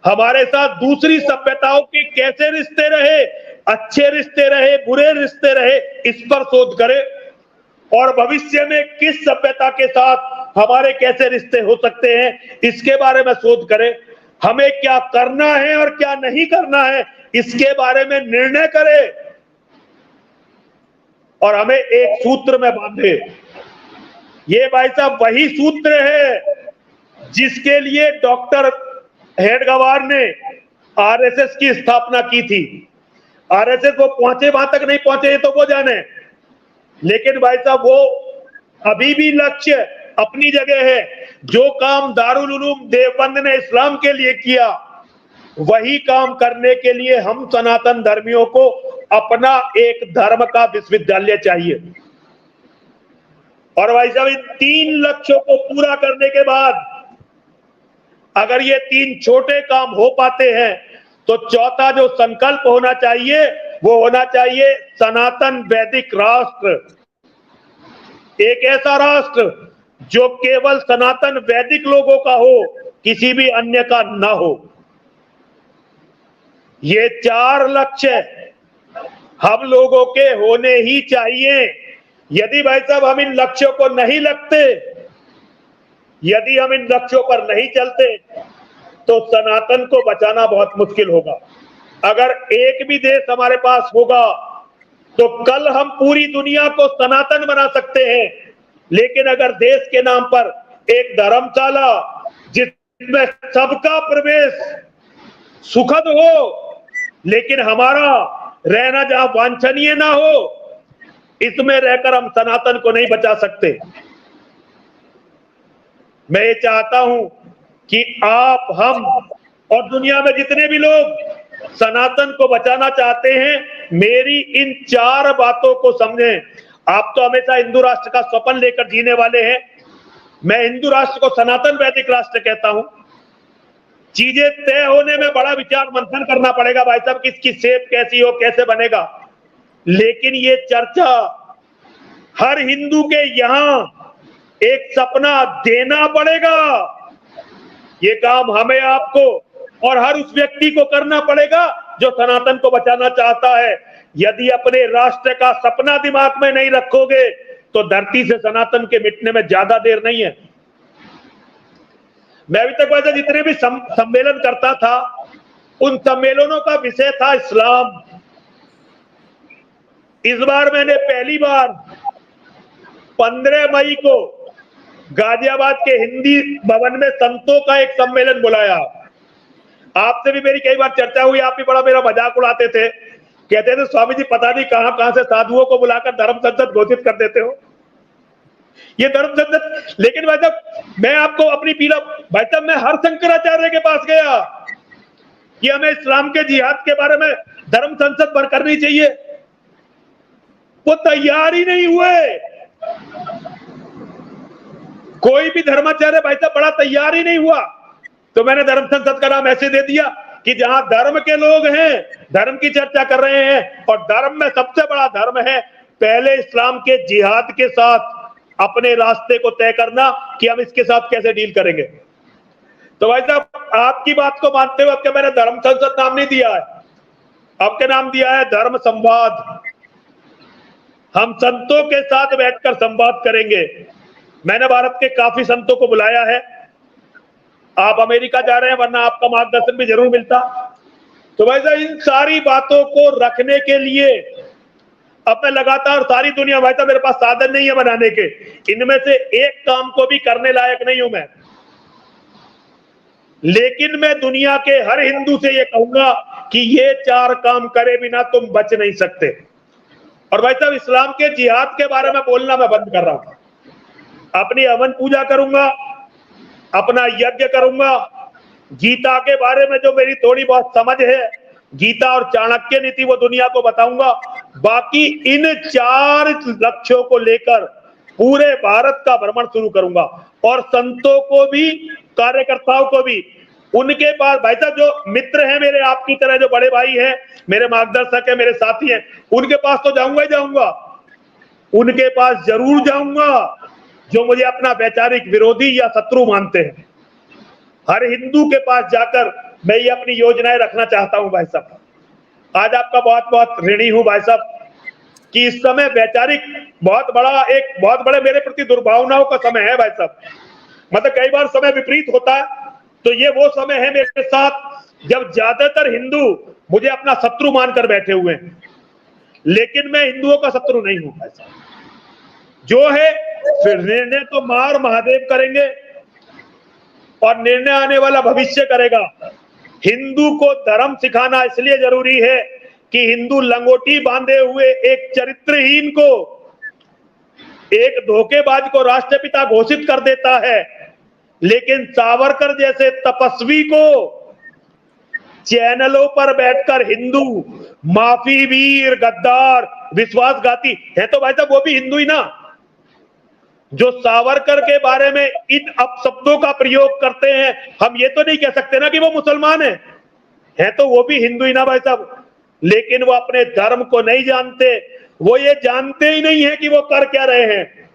S2: हमारे साथ दूसरी सभ्यताओं के कैसे रिश्ते रहे, अच्छे रिश्ते रहे, बुरे रिश्ते रहे, इस पर शोध करे, और भविष्य में किस सभ्यता के साथ हमारे कैसे रिश्ते हो सकते हैं इसके बारे में शोध करे। हमें क्या करना है और क्या नहीं करना है इसके बारे में निर्णय करे, और हमें एक सूत्र में बांधे। ये भाई साहब वही सूत्र है जिसके लिए डॉक्टर हेडगेवार ने आरएसएस की स्थापना की थी। आरएसएस वो पहुंचे, वहां तक नहीं पहुंचे ये तो वो जाने, लेकिन भाई साहब वो अभी भी लक्ष्य अपनी जगह है। जो काम दारुल उलूम देवबंद ने इस्लाम के लिए किया, वही काम करने के लिए हम सनातन धर्मियों को अपना एक धर्म का विश्वविद्यालय चाहिए। और भाई साहब इन 3 लक्ष्यों को पूरा करने के बाद अगर ये 3 छोटे काम हो पाते हैं तो चौथा जो संकल्प होना चाहिए वो होना चाहिए सनातन वैदिक राष्ट्र। एक ऐसा राष्ट्र जो केवल सनातन वैदिक लोगों का हो, किसी भी अन्य का ना हो। ये 4 लक्ष्य हम लोगों के होने ही चाहिए। यदि भाई साहब हम इन लक्ष्यों को नहीं लगते, यदि हम इन लक्ष्यों पर नहीं चलते तो सनातन को बचाना बहुत मुश्किल होगा। अगर एक भी देश हमारे पास होगा तो कल हम पूरी दुनिया को सनातन बना सकते हैं, लेकिन अगर देश के नाम पर एक धर्मशाला जिसमें सबका प्रवेश सुखद हो लेकिन हमारा रहना जहां वांछनीय ना हो, इसमें रहकर हम सनातन को नहीं बचा सकते। मैं ये चाहता हूं कि आप, हम और दुनिया में जितने भी लोग सनातन को बचाना चाहते हैं, मेरी इन 4 बातों को समझें। आप तो हमेशा हिंदू राष्ट्र का स्वप्न लेकर जीने वाले हैं। मैं हिंदू राष्ट्र को सनातन वैदिक राष्ट्र कहता हूं। चीजें तय होने में बड़ा विचार मंथन करना पड़ेगा भाई साहब, किसकी शेप कैसी हो, कैसे बनेगा, लेकिन ये चर्चा हर हिंदू के यहां एक सपना देना पड़ेगा। ये काम हमें, आपको और हर उस व्यक्ति को करना पड़ेगा जो सनातन को बचाना चाहता है। यदि अपने राष्ट्र का सपना दिमाग में नहीं रखोगे तो धरती से सनातन के मिटने में ज्यादा देर नहीं है। मैं अभी तक वैसे जितने भी सम्मेलन करता था, उन सम्मेलनों का विषय था इस्लाम। इस बार मैंने पहली बार 15 मई को गाजियाबाद के हिंदी भवन में संतों का एक सम्मेलन बुलाया। आपसे भी मेरी कई बार चर्चा हुई, आप भी बड़ा मेरा मजाक उड़ाते थे, कहते थे स्वामी जी पता नहीं कहां से साधुओं को बुलाकर धर्म संसद घोषित कर देते हो। ये धर्म संसद, लेकिन भाई साहब मैं आपको अपनी पीड़ा, भाई साहब मैं हर शंकराचार्य के पास गया कि हमें इस्लाम के जिहाद के बारे में धर्म संसद पर करनी चाहिए, वो तैयार ही नहीं हुए। कोई भी धर्माचार्य भाई साहब बड़ा तैयार ही नहीं हुआ। तो मैंने धर्म संसद का नाम ऐसे दे दिया कि जहां धर्म के लोग हैं, धर्म की चर्चा कर रहे हैं, और धर्म में सबसे बड़ा धर्म है पहले इस्लाम के जिहाद के साथ अपने रास्ते को तय करना कि हम इसके साथ कैसे डील करेंगे। तो भाई साहब आपकी बात को मानते हुए अब मैंने धर्म संसद नाम नहीं दिया है, अब के नाम दिया है धर्म संवाद। हम संतों के साथ बैठकर संवाद करेंगे। मैंने भारत के काफी संतों को बुलाया है। आप अमेरिका जा रहे हैं, वरना आपका मार्गदर्शन भी जरूर मिलता। तो भाई साहब इन सारी बातों को रखने के लिए अब मैं लगातार, सारी दुनिया, भाई साहब मेरे पास साधन नहीं है बनाने के, इनमें से एक काम को भी करने लायक नहीं हूं मैं, लेकिन मैं दुनिया के हर हिंदू से ये कहूंगा कि ये 4 काम करे बिना तुम बच नहीं सकते। और भाई साहब इस्लाम के जिहाद के बारे में बोलना मैं बंद कर रहा हूं। अपनी हवन पूजा करूंगा, अपना यज्ञ करूंगा, गीता के बारे में जो मेरी थोड़ी बहुत समझ है, गीता और चाणक्य नीति, वो दुनिया को बताऊंगा। बाकी इन 4 लक्ष्यों को लेकर पूरे भारत का भ्रमण शुरू करूंगा, और संतों को भी, कार्यकर्ताओं को भी, उनके पास भाई साहब जो मित्र हैं मेरे, आपकी तरह जो बड़े भाई हैं, मेरे मार्गदर्शक हैं, मेरे साथी हैं, उनके पास तो जाऊंगा ही जाऊंगा, उनके पास जरूर जाऊंगा जो मुझे अपना वैचारिक विरोधी या शत्रु मानते हैं। हर हिंदू के पास जाकर मैं ये अपनी योजनाएं रखना चाहता हूं भाई साहब। आज आपका बहुत बहुत ऋणी हूं भाई साहब कि इस समय वैचारिक बहुत बड़े मेरे प्रति दुर्भावनाओं का समय है भाई साहब। मतलब कई बार समय विपरीत होता है, तो ये वो समय है मेरे साथ जब ज्यादातर हिंदू मुझे अपना शत्रु मानकर बैठे हुए हैं, लेकिन मैं हिंदुओं का शत्रु नहीं हूं भाई साहब। जो है फिर निर्णय तो मार महादेव करेंगे, और निर्णय आने वाला भविष्य करेगा। हिंदू को धर्म सिखाना इसलिए जरूरी है कि हिंदू लंगोटी बांधे हुए एक चरित्रहीन को, एक धोखेबाज को राष्ट्रपिता घोषित कर देता है, लेकिन सावरकर जैसे तपस्वी को चैनलों पर बैठकर हिंदू माफी वीर, गद्दार, विश्वासघाती है, तो भाई साहब वो भी हिंदू ही ना। जो सावरकर के बारे में इन अपशब्दों का प्रयोग करते हैं, हम ये तो नहीं कह सकते ना कि वो मुसलमान है तो वो भी हिंदू ही ना भाई साहब, लेकिन वो अपने धर्म को नहीं जानते, वो ये जानते ही नहीं है कि वो कर क्या रहे हैं।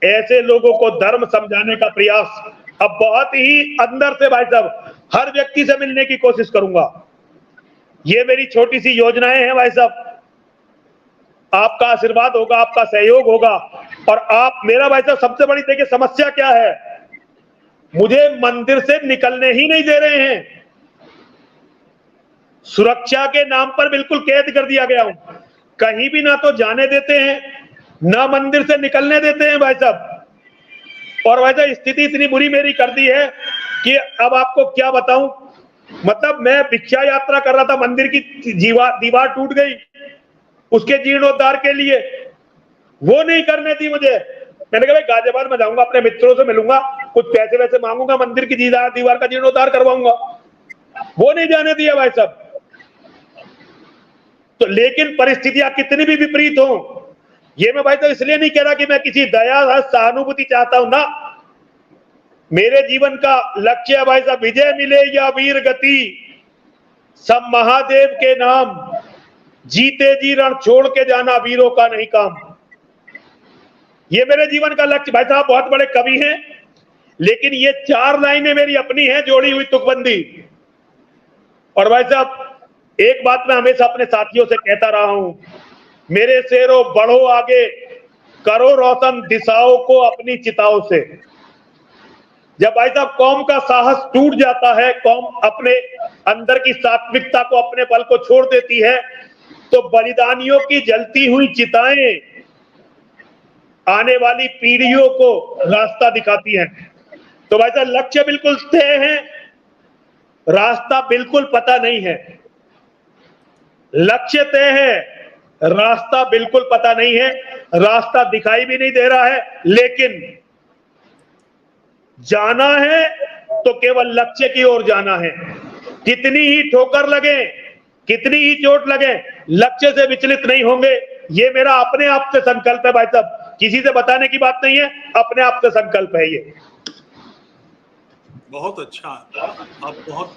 S2: ऐसे लोगों को धर्म समझाने का प्रयास अब बहुत ही अंदर से भाई साहब हर व्यक्ति से मिलने की कोशिश करूंगा। ये मेरी छोटी सी योजनाएं हैं भाई साहब, आपका आशीर्वाद होगा, आपका सहयोग होगा। और आप मेरा भाई साहब सबसे बड़ी देखिए समस्या क्या है, मुझे मंदिर से निकलने ही नहीं दे रहे हैं, सुरक्षा के नाम पर बिल्कुल कैद कर दिया गया हूं, कहीं भी ना तो जाने देते हैं ना मंदिर से निकलने देते हैं भाई साहब। और भाई साहब स्थिति इतनी बुरी मेरी कर दी है कि अब आपको क्या बताऊं, मतलब मैं भिक्षा यात्रा कर रहा था, मंदिर की दीवार टूट गई, उसके जीर्णोद्धार के लिए वो नहीं करने दी मुझे। मैंने कहा भाई गाजियाबाद में जाऊंगा, अपने मित्रों से मिलूंगा, कुछ पैसे वैसे मांगूंगा, मंदिर की दीवार का जीर्णोद्धार करवाऊंगा, वो नहीं जाने दिया भाई साहब। तो लेकिन परिस्थितियां कितनी भी विपरीत हो, ये मैं भाई साहब इसलिए नहीं कह रहा कि मैं किसी दया सहानुभूति चाहता हूं ना, मेरे जीवन का लक्ष्य है भाई साहब विजय मिले या वीर गति, सब महादेव के नाम, जीते जी रण छोड़ के जाना वीरों का नहीं काम। ये मेरे जीवन का लक्ष्य। भाई साहब बहुत बड़े कवि हैं, लेकिन ये 4 लाइनें मेरी अपनी हैं, जोड़ी हुई तुकबंदी। और भाई साहब एक बात मैं हमेशा अपने साथियों से कहता रहा हूं, मेरे शेरों बढ़ो आगे, करो रोशन दिशाओं को अपनी चिताओं से। जब भाई साहब कौम का साहस टूट जाता है, कौम अपने अंदर की सात्विकता को, अपने बल को छोड़ देती है, तो बलिदानियों की जलती हुई चिताएं आने वाली पीढ़ियों को रास्ता दिखाती हैं। तो भाई साहब लक्ष्य बिल्कुल तय है, रास्ता बिल्कुल पता नहीं है। लक्ष्य तय है, रास्ता बिल्कुल पता नहीं है, रास्ता दिखाई भी नहीं दे रहा है, लेकिन जाना है तो केवल लक्ष्य की ओर जाना है। कितनी ही ठोकर लगे, कितनी ही चोट लगे, लक्ष्य से विचलित नहीं होंगे। ये मेरा अपने आप से संकल्प है भाई साहब, किसी से बताने की बात नहीं है, अपने आप से संकल्प है ये।
S1: बहुत अच्छा, आप बहुत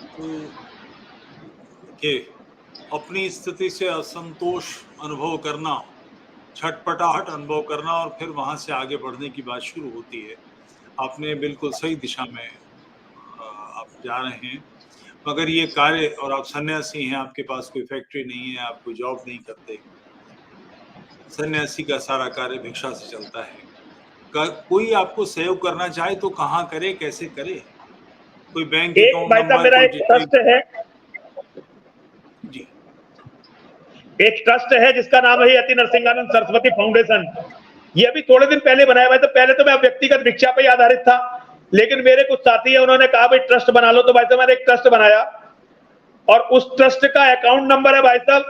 S1: के अपनी स्थिति से असंतोष अनुभव करना, छटपटाहट अनुभव करना और फिर वहां से आगे बढ़ने की बात शुरू होती है। आपने बिल्कुल सही दिशा में आप जा रहे हैं, मगर ये कार्य, और आप सन्यासी हैं, आपके पास कोई फैक्ट्री नहीं है, आप कोई जॉब नहीं करते, सन्यासी का सारा कार्य भिक्षा से चलता है। कोई आपको सहयोग करना चाहे तो कहाँ करे, कैसे करे? कोई बैंक अकाउंट
S2: भाई साहब
S1: नंबर,
S2: मेरा
S1: कोई
S2: एक ट्रस्ट है
S1: जी,
S2: एक ट्रस्ट है जिसका नाम है यति नरसिंहानंद सरस्वती फाउंडेशन। ये अभी थोड़े दिन पहले बनाया हुआ है। तो पहले तो मैं व्यक्तिगत भिक्षा पे आधारित था, लेकिन मेरे कुछ साथी है, उन्होंने कहा भाई ट्रस्ट बना लो, तो भाई साहब मैंने एक ट्रस्ट बनाया, और उस ट्रस्ट का अकाउंट नंबर है भाई साहब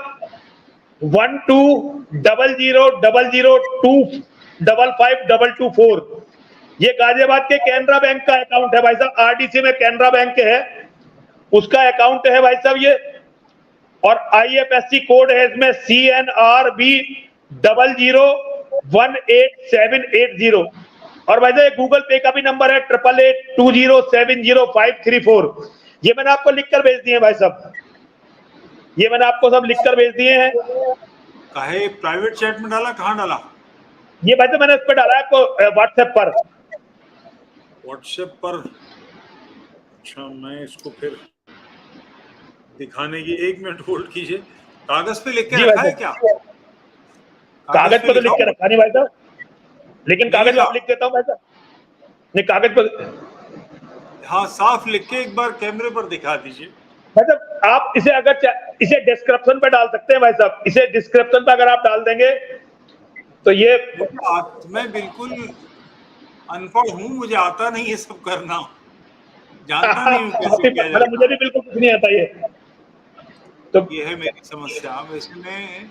S2: 12000002552224। ये गाजियाबाद के कैनरा बैंक का अकाउंट है भाई साहब, आरडीसी में कैनरा बैंक है, उसका अकाउंट है भाई साहब ये। और आईएफएससी कोड है इसमें CNRB 00187880। और भाई साहब गूगल पे का भी नंबर है 8882070534। ये मैंने आपको लिखकर भेज दिए भाई साहब, ये मैंने आपको सब लिखकर भेज दिए हैं।
S1: काहे प्राइवेट चैट में डाला, कहाँ डाला?
S2: ये भाई साहब मैंने इस पर डाला है आपको व्हाट्सएप पर।
S1: अच्छा, मैं इसको फिर दिखाने की 1 मिनट होल्ड कीजिए। कागज पे लिख के रखा है क्या?
S2: कागज पर तो लिख के रखा नहीं भाई साहब, लेकिन कागज पर लिख देता हूँ भाई साहब। नहीं कागज पर,
S3: हाँ साफ लिख के एक बार कैमरे पर दिखा दीजिए।
S2: मतलब आप इसे अगर इसे डिस्क्रिप्शन पे डाल सकते हैं भाई साहब, इसे डिस्क्रिप्शन पे अगर आप डाल देंगे तो ये
S3: मैं बिल्कुल अनपढ़ हूँ, मुझे आता नहीं है सब करना, जानता नहीं हूँ कैसे किया जाता है।
S2: मुझे भी बिल्कुल कुछ नहीं आता ये
S3: तो ये है मेरी समस्या। वैसे मैं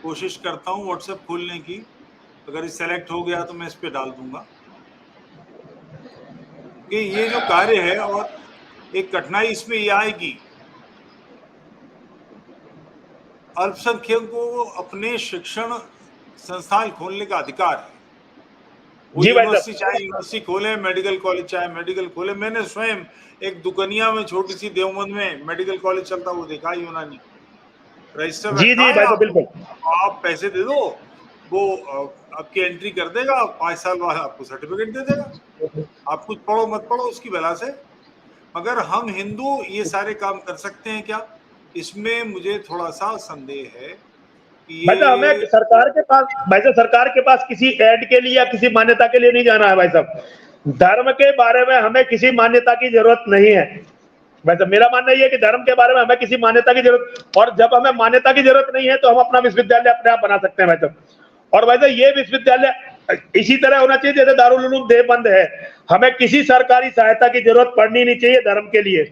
S3: कोशिश करता हूँ व्हाट्सएप खोलने की, अगर सेलेक्ट हो गया तो मैं इस पे डाल दूंगा कि ये जो कार्य है। और एक कठिनाई इसमें ये आएगी, अल्पसंख्यकों को अपने शिक्षण संस्थान खोलने का अधिकार है,
S1: वो
S2: जी भाई
S1: यूनिवर्सिटी
S2: साहब।
S1: चाहे यूनिवर्सिटी खोले, मेडिकल कॉलेज चाहे मेडिकल खोले। मैंने स्वयं एक दुकनिया में छोटी सी देवबंद में मेडिकल कॉलेज चलता वो देखा, यूनानी रजिस्टर
S2: जी
S1: रखा
S2: जी
S1: है।
S2: भाई साहब, बिल्कुल।
S1: आप पैसे दे दो, वो आपकी एंट्री कर देगा, 5 साल बाद आपको सर्टिफिकेट दे देगा। आप कुछ पढ़ो मत पढ़ो उसकी भला से। मगर हम हिंदू ये सारे काम कर सकते हैं क्या? इसमें मुझे थोड़ा सा संदेह है कि
S2: भाई साहब, हमें
S1: ये
S2: सरकार के पास, भाई साहब सरकार के पास किसी ऐड के लिए या किसी मान्यता के लिए नहीं जाना है भाई साहब। धर्म के बारे में हमें किसी मान्यता की जरूरत नहीं है। भाई साहब मेरा मानना ये है कि धर्म के बारे में हमें किसी मान्यता की जरूरत, और जब हमें मान्यता की जरूरत नहीं है तो हम अपना विश्वविद्यालय अपने आप बना सकते हैं भाई साहब। और भाई साहब ये विश्वविद्यालय इसी तरह होना चाहिए जैसे दारुल उलूम देवबंद है। हमें किसी सरकारी सहायता की जरूरत पड़नी नहीं चाहिए धर्म के लिए।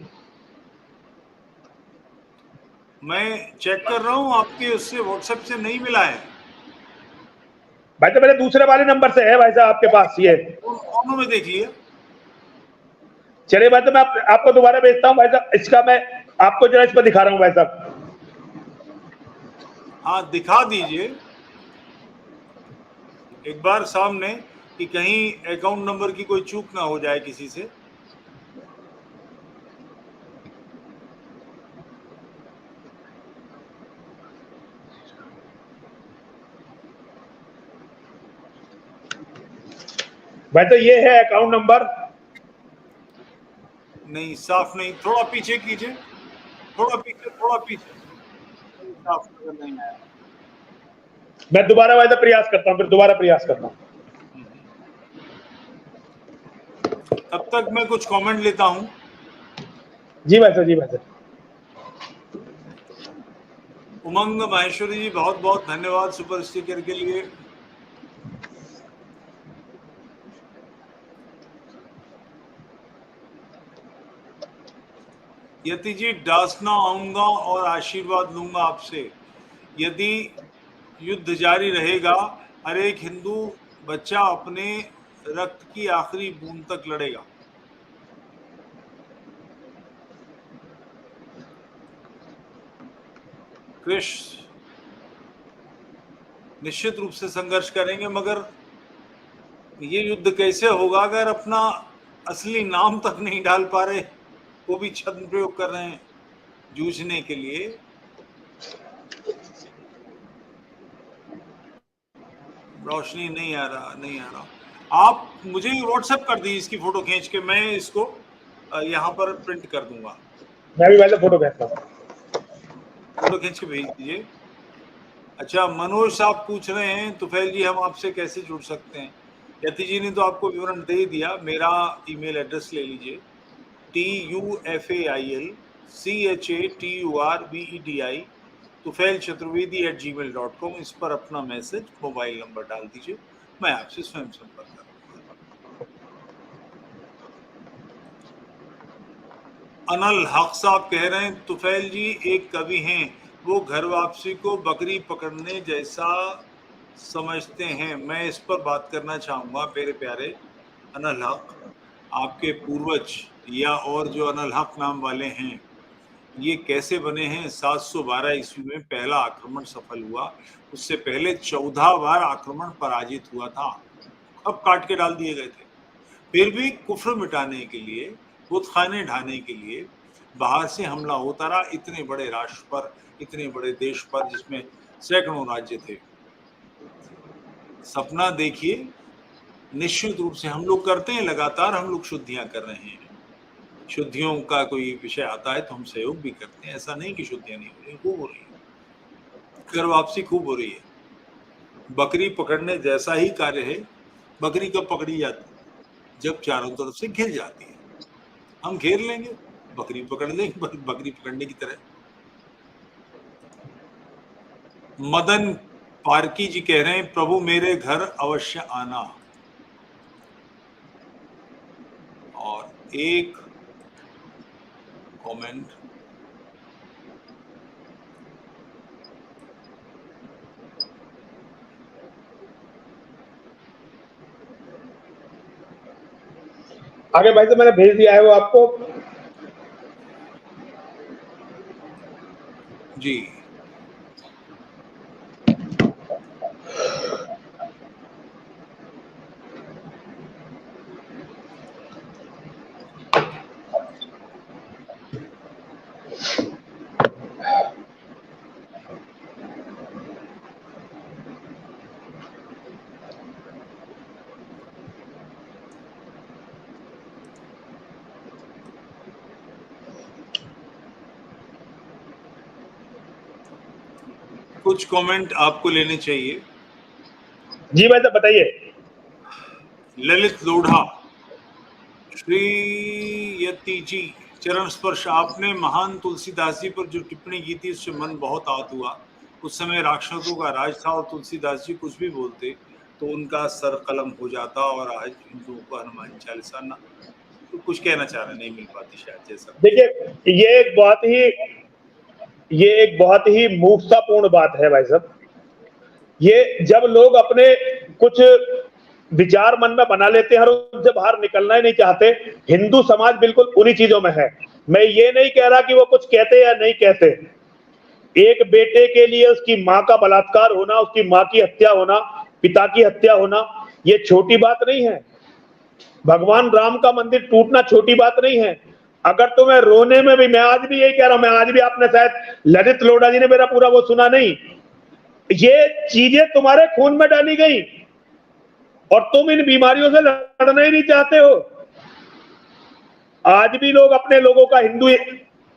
S1: मैं चेक कर रहा हूँ, आपके उससे व्हाट्सएप से नहीं मिला है।
S2: भाई साहब मेरे दूसरे वाले नंबर से है भाई साहब आपके पास ये।
S1: दोनों में देख लिया।
S2: चलिए भाई साहब, मैं आपको दोबारा भेजता हूँ भाई साहब। इसका मैं आपको जरा इस पर दिखा रहा हूँ भाई साहब।
S1: हाँ दिखा दीजिए एक बार सामने, कि कहीं अकाउंट नंबर की कोई चूक ना हो जाए किसी से।
S2: भाई तो ये है अकाउंट नंबर।
S1: नहीं साफ नहीं, थोड़ा पीछे कीजिए, थोड़ा पीछे, थोड़ा पीछे। नहीं, साफ नजर नहीं आया।
S2: मैं दोबारा भाई साहब प्रयास करता हूँ, फिर दोबारा प्रयास करता हूँ।
S1: तब तक मैं कुछ कमेंट लेता हूँ।
S2: जी भाई साहब, जी भाई साहब।
S1: उमंग माहेश्वरी जी बहुत बहुत धन्यवाद सुपर स्टिकर के लिए। यति जी डासना आऊंगा और आशीर्वाद लूंगा आपसे। यदि युद्ध जारी रहेगा, हर एक हिंदू बच्चा अपने रक्त की आखिरी बूंद तक लड़ेगा। कृष निश्चित रूप से संघर्ष करेंगे, मगर ये युद्ध कैसे होगा अगर अपना असली नाम तक नहीं डाल पा रहे, वो भी छद्म प्रयोग कर रहे हैं जूझने के लिए। रोशनी नहीं आ रहा, नहीं आ रहा। आप मुझे व्हाट्सएप कर दीजिए इसकी फोटो खींच के, मैं इसको यहाँ पर प्रिंट कर दूंगा।
S2: मैं भी भाई साहब फोटो भेजता हूँ।
S1: फोटो खींच के भेज दीजिए। अच्छा मनोज साहब पूछ रहे हैं तुफैल जी हम आपसे कैसे जुड़ सकते हैं। यति जी ने तो आपको विवरण दे ही दिया, मेरा ईमेल एड्रेस ले लीजिए, TUFAILCHATURVEDI tufailchaturvedi@gmail.com। इस पर अपना मैसेज, मोबाइल नंबर डाल दीजिए, मैं आपसे स्वयं संपर्क करूंगा। अनल हक साहब कह रहे हैं तुफैल जी एक कवि हैं, वो घर वापसी को बकरी पकड़ने जैसा समझते हैं। मैं इस पर बात करना चाहूंगा मेरे प्यारे अनल हक। आपके पूर्वज या और जो अनल हक नाम वाले हैं, ये कैसे बने हैं? 712 ईस्वी में पहला आक्रमण सफल हुआ, उससे पहले 14 बार आक्रमण पराजित हुआ था, अब काट के डाल दिए गए थे। फिर भी कुफ्र मिटाने के लिए, बुतखाने ढाने के लिए बाहर से हमला होता रहा, इतने बड़े राष्ट्र पर, इतने बड़े देश पर जिसमें सैकड़ों राज्य थे। सपना देखिए, निश्चित रूप से हम लोग करते हैं, लगातार हम लोग शुद्धियां कर रहे हैं। शुद्धियों का कोई विषय आता है तो हम सहयोग भी करते हैं, ऐसा नहीं कि शुद्धियां नहीं हो रही, खूब हो रही है, घर वापसी खूब हो रही है। बकरी पकड़ने जैसा ही कार्य है। बकरी कब पकड़ी जाती है? जब चारों तरफ से घिर जाती है। हम घेर लेंगे, बकरी पकड़ लेंगे, बकरी पकड़ने की तरह। मदन पारकी जी कह रहे हैं प्रभु मेरे घर अवश्य आना। और एक कमेंट,
S2: आगे भाई साहब मैंने भेज दिया है वो आपको।
S1: जी कुछ कमेंट आपको लेने चाहिए।
S2: जी भाई साहब बताइए।
S1: ललित लोढ़ा, श्री यति जी, चरण स्पर्श, आपने महान तुलसीदास जी पर जो टिप्पणी की थी उससे मन बहुत आहत हुआ। उस समय राक्षसों का राज था और तुलसीदास जी कुछ भी बोलते तो उनका सर कलम हो जाता, और आज हिंदुओं को हनुमान चालीसा ना, तो कुछ कहना चाह रहे, नहीं मिल पाती शायद, जैसा कुछ।
S2: देखिए ये एक बहुत ही मूर्खतापूर्ण बात है भाई साहब। ये जब लोग अपने कुछ विचार मन में बना लेते हैं और उनसे बाहर निकलना ही नहीं चाहते, हिंदू समाज बिल्कुल उन्हीं चीजों में है। मैं ये नहीं कह रहा कि वो कुछ कहते या नहीं कहते। एक बेटे के लिए उसकी मां का बलात्कार होना, उसकी मां की हत्या होना, पिता की हत्या होना, ये छोटी बात नहीं है। भगवान राम का मंदिर टूटना छोटी बात नहीं है। अगर तुम्हें रोने में भी, मैं आज भी यही कह रहा हूं, मैं आज भी, आपने शायद ललित लोढ़ा जी ने मेरा पूरा वो सुना नहीं, ये चीजें तुम्हारे खून में डाली गई और तुम इन बीमारियों से लड़ना ही नहीं चाहते हो। आज भी लोग अपने लोगों का हिंदू,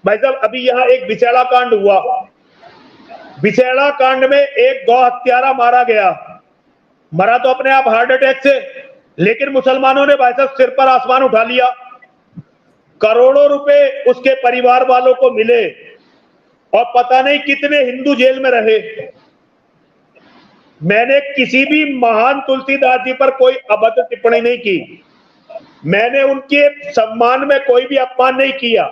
S2: भाई साहब अभी यहां एक बिचैला कांड हुआ, बिचैला कांड में एक गौ हत्यारा मारा गया, मरा तो अपने आप हार्ट अटैक से, लेकिन मुसलमानों ने भाई साहब सिर पर आसमान उठा लिया, करोड़ों रुपए उसके परिवार वालों को मिले और पता नहीं कितने हिंदू जेल में रहे। मैंने किसी भी महान तुलसीदास जी पर कोई अभद्र टिप्पणी नहीं की, मैंने उनके सम्मान में कोई भी अपमान नहीं किया।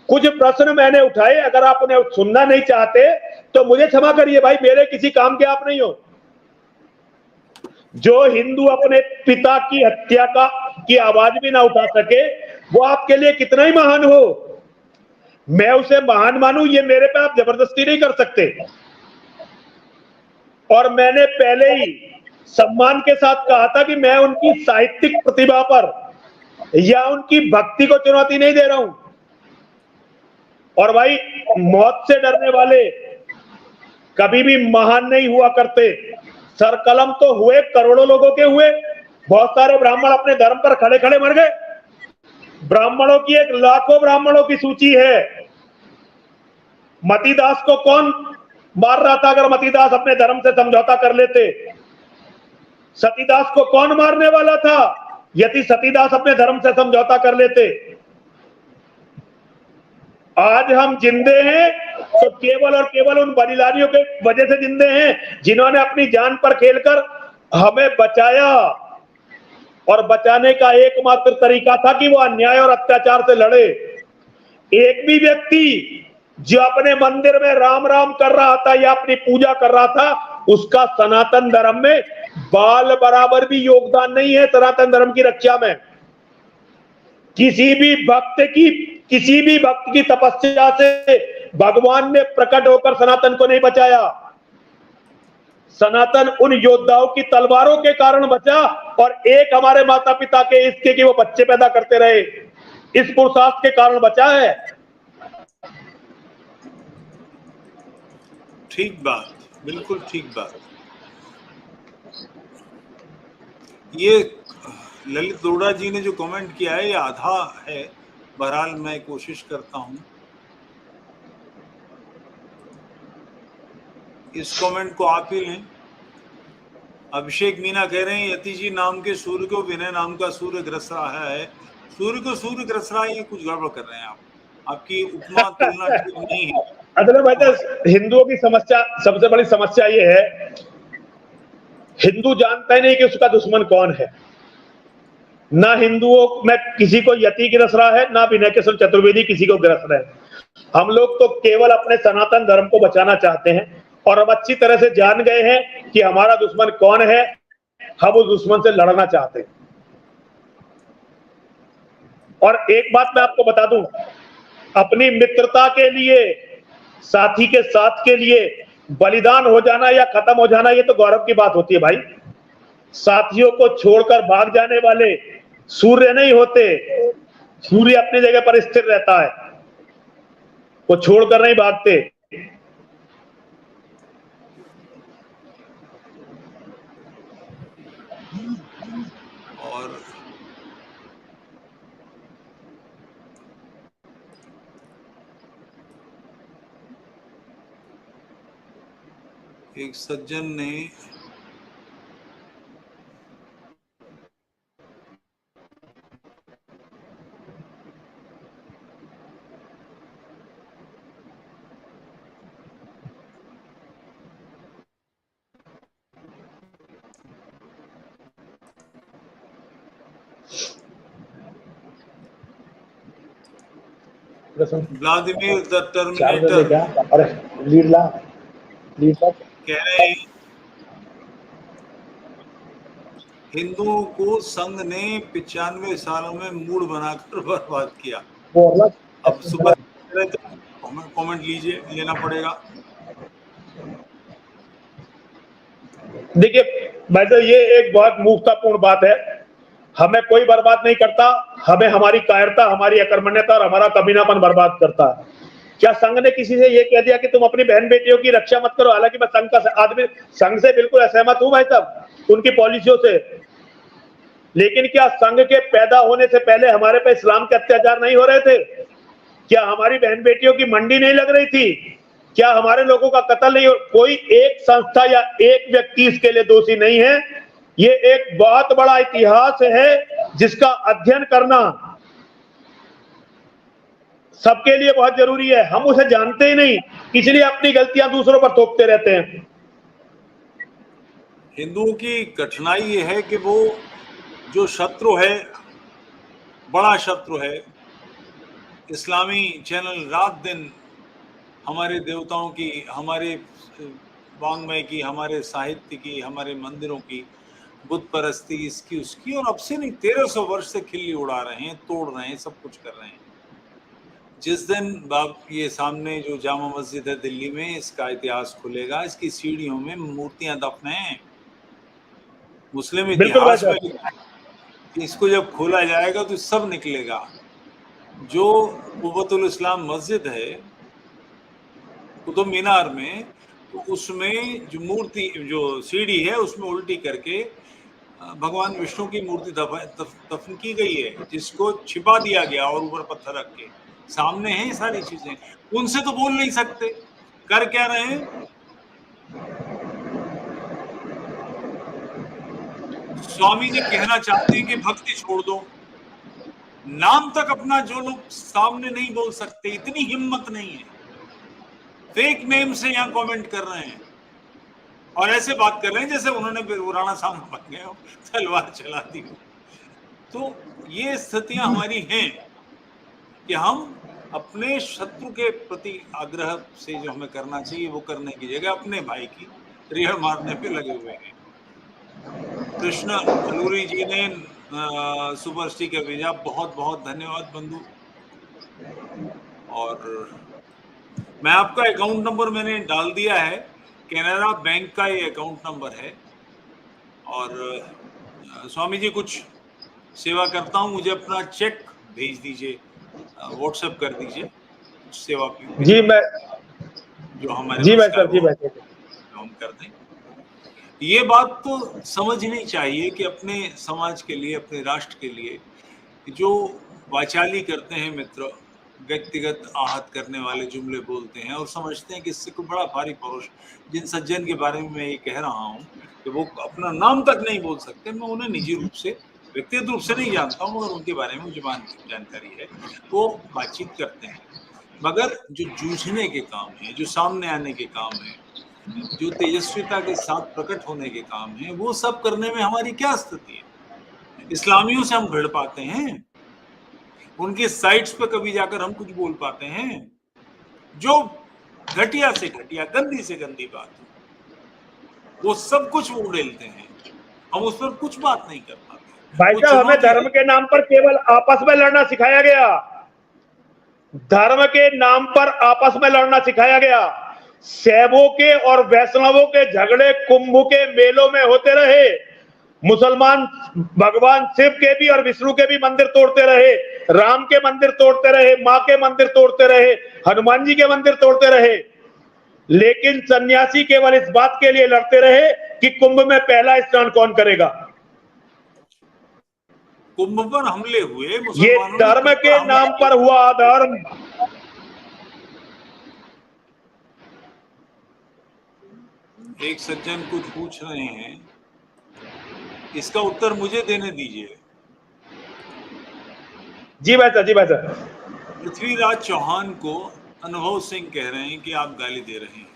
S2: कुछ प्रश्न मैंने उठाए, अगर आप उन्हें सुनना नहीं चाहते तो मुझे क्षमा करिए भाई, मेरे किसी काम के आप नहीं हो। जो हिंदू अपने पिता की हत्या की आवाज भी ना उठा सके, वो आपके लिए कितना ही महान हो, मैं उसे महान मानूं, ये मेरे पे आप जबरदस्ती नहीं कर सकते। और मैंने पहले ही सम्मान के साथ कहा था कि मैं उनकी साहित्यिक प्रतिभा पर या उनकी भक्ति को चुनौती नहीं दे रहा हूं। और भाई, मौत से डरने वाले कभी भी महान नहीं हुआ करते। सरकलम तो हुए, करोड़ों लोगों के हुए, बहुत सारे ब्राह्मण अपने धर्म पर खड़े खड़े मर गए। ब्राह्मणों की एक लाखों ब्राह्मणों की सूची है। मतीदास को कौन मार रहा था अगर मतीदास अपने धर्म से समझौता कर लेते? सतीदास को कौन मारने वाला था यदि सतीदास अपने धर्म से समझौता कर लेते? आज हम जिंदे हैं तो केवल और केवल उन बलिदानियों के वजह से जिंदे हैं जिन्होंने अपनी जान पर खेलकर हमें बचाया। और बचाने का एकमात्र तरीका था कि वो अन्याय और अत्याचार से लड़े। एक भी व्यक्ति जो अपने मंदिर में राम राम कर रहा था या अपनी पूजा कर रहा था, उसका सनातन धर्म में बाल बराबर भी योगदान नहीं है। सनातन धर्म की रक्षा में किसी भी भक्त की तपस्या से भगवान ने प्रकट होकर सनातन को नहीं बचाया। सनातन उन योद्धाओं की तलवारों के कारण बचा और एक हमारे माता पिता के इसके कि वो बच्चे पैदा करते रहे, इस पुरुषार्थ के कारण बचा है।
S1: ठीक बात, बिल्कुल ठीक बात। ये ललित लोढ़ा जी ने जो कमेंट किया है ये आधा है, बहरहाल मैं कोशिश करता हूं इस कमेंट को आप ही लें। अभिषेक मीना कह रहे हैं यति जी नाम के सूर्य को विनय नाम का सूर्य ग्रस रहा है। सूर्य को सूर्य ग्रस रहा है, ये कुछ गड़बड़ कर रहे हैं आप, आपकी उपमा तुलना ठीक नहीं है।
S2: असल में हिंदुओं की समस्या, सबसे बड़ी समस्या ये है, हिंदू जानता ही नहीं कि उसका दुश्मन कौन है। ना हिंदुओं में किसी को यति गिरस रहा है, ना विनय किशोर चतुर्वेदी किसी को गिरस रहे हैं। हम लोग तो केवल अपने सनातन धर्म को बचाना चाहते हैं और हम अच्छी तरह से जान गए हैं कि हमारा दुश्मन कौन है, हम उस दुश्मन से लड़ना चाहते हैं। और एक बात मैं आपको बता दूं, अपनी मित्रता के लिए, साथी के साथ के लिए बलिदान हो जाना या खत्म हो जाना, ये तो गौरव की बात होती है भाई। साथियों को छोड़कर भाग जाने वाले सूर्य नहीं होते। सूर्य अपनी जगह पर स्थिर रहता है, वो छोड़कर नहीं भागते।
S1: और एक सज्जन ने व्लादिमीर द टर्मिनेटर कह रहे हैं हिंदुओं को संघ ने 95 सालों में मूड बनाकर बर्बाद किया। अब सुपर कमेंट लीजिए, लेना पड़ेगा।
S2: देखिए भाई साहब, ये एक बहुत मूर्खतापूर्ण बात है। हमें कोई बर्बाद नहीं करता, हमें हमारी कायरता, हमारी अकर्मण्यता और हमारा कमीनापन बर्बाद करता है। क्या संघ ने किसी से ये कह दिया कि तुम अपनी बहन बेटियों की रक्षा मत करो? हालांकि मैं संघ का आदमी, संघ से बिल्कुल असहमत हूं भाई साहब, उनकी पॉलिसियों से। लेकिन क्या संघ के पैदा होने से पहले हमारे पे इस्लाम के अत्याचार नहीं हो रहे थे? क्या हमारी बहन बेटियों की मंडी नहीं लग रही थी? क्या हमारे लोगों का कत्ल नहीं हो? कोई एक संस्था या एक व्यक्ति इसके लिए दोषी नहीं है। ये एक बहुत बड़ा इतिहास है जिसका अध्ययन करना सबके लिए बहुत जरूरी है। हम उसे जानते ही नहीं, इसलिए अपनी गलतियां दूसरों पर थोपते रहते हैं।
S1: हिंदुओं की कठिनाई ये है कि वो जो शत्रु है, बड़ा शत्रु है, इस्लामी चैनल रात दिन हमारे देवताओं की, हमारे वांग्मय की, हमारे साहित्य की, हमारे मंदिरों की बुत परस्ती, इसकी उसकी, और अब से नहीं 1300 वर्ष से खिल्ली उड़ा रहे हैं, तोड़ रहे हैं, सब कुछ कर रहे हैं। जिस दिन बाप ये सामने जो जामा मस्जिद है दिल्ली में, इसका इतिहास खुलेगा, इसकी सीढ़ियों में मूर्तियां दफन हैं। मुस्लिम इतिहास में इसको जब खोला जाएगा तो सब निकलेगा। जो कुव्वतुल इस्लाम मस्जिद है कुतुब मीनार में, तो उसमें जो मूर्ति, जो सीढ़ी है, उसमें उल्टी करके भगवान विष्णु की मूर्ति दफन की गई है, जिसको छिपा दिया गया और ऊपर पत्थर रख के। सामने है सारी चीजें, उनसे तो बोल नहीं सकते। कर क्या रहे हैं? स्वामी जी कहना चाहते हैं कि भक्ति छोड़ दो, नाम तक अपना जो लोग सामने नहीं बोल सकते, इतनी हिम्मत नहीं है, फेक नेम से यहां कमेंट कर रहे हैं और ऐसे बात कर रहे हैं जैसे उन्होंने राणा साहब बन गए हो, तलवार चला दी हो। तो ये स्थितियां हमारी हैं कि हम अपने शत्रु के प्रति आग्रह से जो हमें करना चाहिए वो करने की जगह अपने भाई की रीढ़ मारने पे लगे हुए हैं। कृष्ण अलूरी जी ने सुपर स्टिकर भेजा, बहुत बहुत धन्यवाद बंधु। और मैं आपका अकाउंट नंबर मैंने डाल दिया है, कैनरा बैंक का ये अकाउंट नंबर है। और स्वामी जी कुछ सेवा करता हूँ, मुझे अपना चेक भेज दीजिए, व्हाट्सएप कर दीजिए सेवा पे।
S2: जी मैं
S1: जो हमारे
S2: जी भाई साहब, जी भाई साहब,
S1: हम कर दें। ये बात तो समझनी चाहिए कि अपने समाज के लिए, अपने राष्ट्र के लिए जो वाचाली करते हैं मित्र, व्यक्तिगत आहत करने वाले जुमले बोलते हैं और समझते हैं कि इससे कोई बड़ा भारी परोष, जिन सज्जन के बारे में मैं ये कह रहा हूँ कि वो अपना नाम तक नहीं बोल सकते, मैं उन्हें निजी रूप से, व्यक्तिगत रूप से नहीं जानता हूँ, मगर उनके बारे में मुझे जानकारी है, वो बातचीत करते हैं। मगर जो जूझने के काम है, जो सामने आने के काम है, जो तेजस्विता के साथ प्रकट होने के काम है, वो सब करने में हमारी क्या स्थिति है? इस्लामियों से हम भिड़ पाते हैं? उनकी साइट्स पर कभी जाकर हम कुछ बोल पाते हैं? जो घटिया से घटिया, गंदी से गंदी बात हो, वो सब कुछ वो उड़ेलते हैं, हम उस पर कुछ बात नहीं कर पाते।
S2: भाई साहब, हमें धर्म के नाम पर केवल आपस में लड़ना सिखाया गया। धर्म के नाम पर आपस में लड़ना सिखाया गया। शैवों के और वैष्णवों के झगड़े कुंभ के मेलों में होते रहे। मुसलमान भगवान शिव के भी और विष्णु के भी मंदिर तोड़ते रहे, राम के मंदिर तोड़ते रहे, मां के मंदिर तोड़ते रहे, हनुमान जी के मंदिर तोड़ते रहे। लेकिन सन्यासी केवल इस बात के लिए लड़ते रहे कि कुंभ में पहला स्नान कौन करेगा।
S1: कुंभ पर हमले हुए,
S2: ये धर्म के नाम पर हुआ अधर्म।
S3: एक सज्जन कुछ पूछ रहे हैं, इसका उत्तर मुझे देने दीजिए।
S2: जी भाई साहब, जी भाई साहब।
S3: पृथ्वीराज चौहान को अनुभव सिंह कह रहे हैं कि आप गाली दे रहे हैं।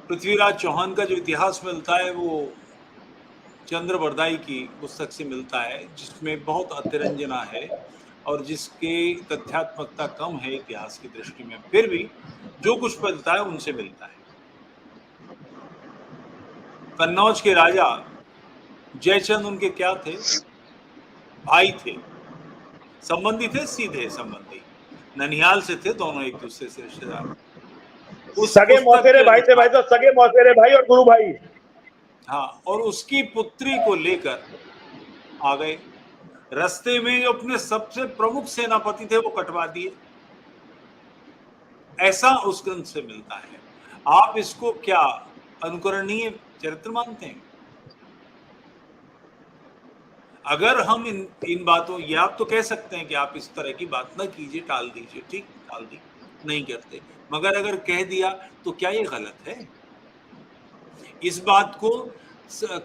S3: पृथ्वीराज चौहान का जो इतिहास मिलता है वो चंद्र बरदाई की पुस्तक से मिलता है, जिसमें बहुत अतिरंजना है और जिसके तथ्यात्मकता कम है इतिहास की दृष्टि में, फिर भी जो कुछ मिलता है उनसे मिलता है। कन्नौज के राजा जयचंद उनके क्या थे? भाई थे, संबंधी थे, सीधे संबंधी, ननिहाल से थे, दोनों एक दूसरे से रिश्तेदार।
S2: सगे मौसेरे भाई थे भाई साहब, सगे मौसेरे भाई और गुरु भाई।
S3: हाँ, और उसकी पुत्री को लेकर आ गए। रास्ते में जो अपने सबसे प्रमुख सेनापति थे वो कटवा दिए। ऐसा उस ग्रंथ से मिलता है। आप इसको क्या अनुकरणीय चरित्र मानते हैं? अगर हम इन बातों, ये आप तो कह सकते हैं कि आप इस तरह की बात ना कीजिए, टाल दीजिए, ठीक, टाल दी, नहीं करते, मगर अगर कह दिया तो क्या ये गलत है? इस बात को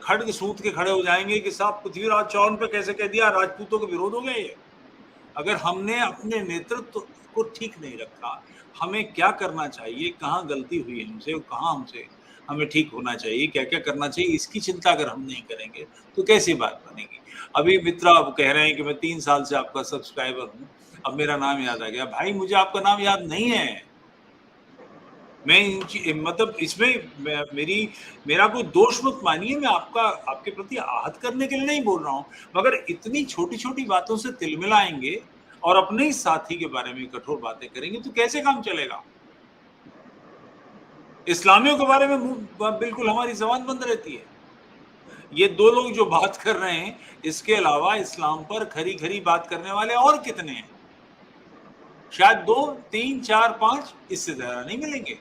S3: खड्ग सूत के खड़े हो जाएंगे कि साहब पृथ्वीराज चौहान पे कैसे कह दिया, राजपूतों के विरोध हो गया ये। अगर हमने अपने नेतृत्व को ठीक नहीं रखा, हमें क्या करना चाहिए, कहाँ गलती हुई हमसे और कहाँ हमें ठीक होना चाहिए, क्या क्या करना चाहिए, इसकी चिंता अगर हम नहीं करेंगे तो कैसी बात बनेगी। अभी मित्रा अब कह रहे हैं कि मैं 3 साल से आपका सब्सक्राइबर हूँ, अब मेरा नाम याद आ गया। भाई मुझे आपका नाम याद नहीं है। मैं मतलब इसमें मेरा कोई दोष मत मानिए, मैं आपके प्रति आहत करने के लिए नहीं बोल रहा हूं, मगर इतनी छोटी छोटी बातों से तिलमिलाएंगे और अपने ही साथी के बारे में कठोर बातें करेंगे तो कैसे काम चलेगा? इस्लामियों के बारे में बिल्कुल हमारी जबान बंद रहती है। ये दो लोग जो बात कर रहे हैं, इसके अलावा इस्लाम पर खरी खरी बात करने वाले और कितने हैं? शायद 2, 3, 4, 5, इससे ज्यादा नहीं मिलेंगे।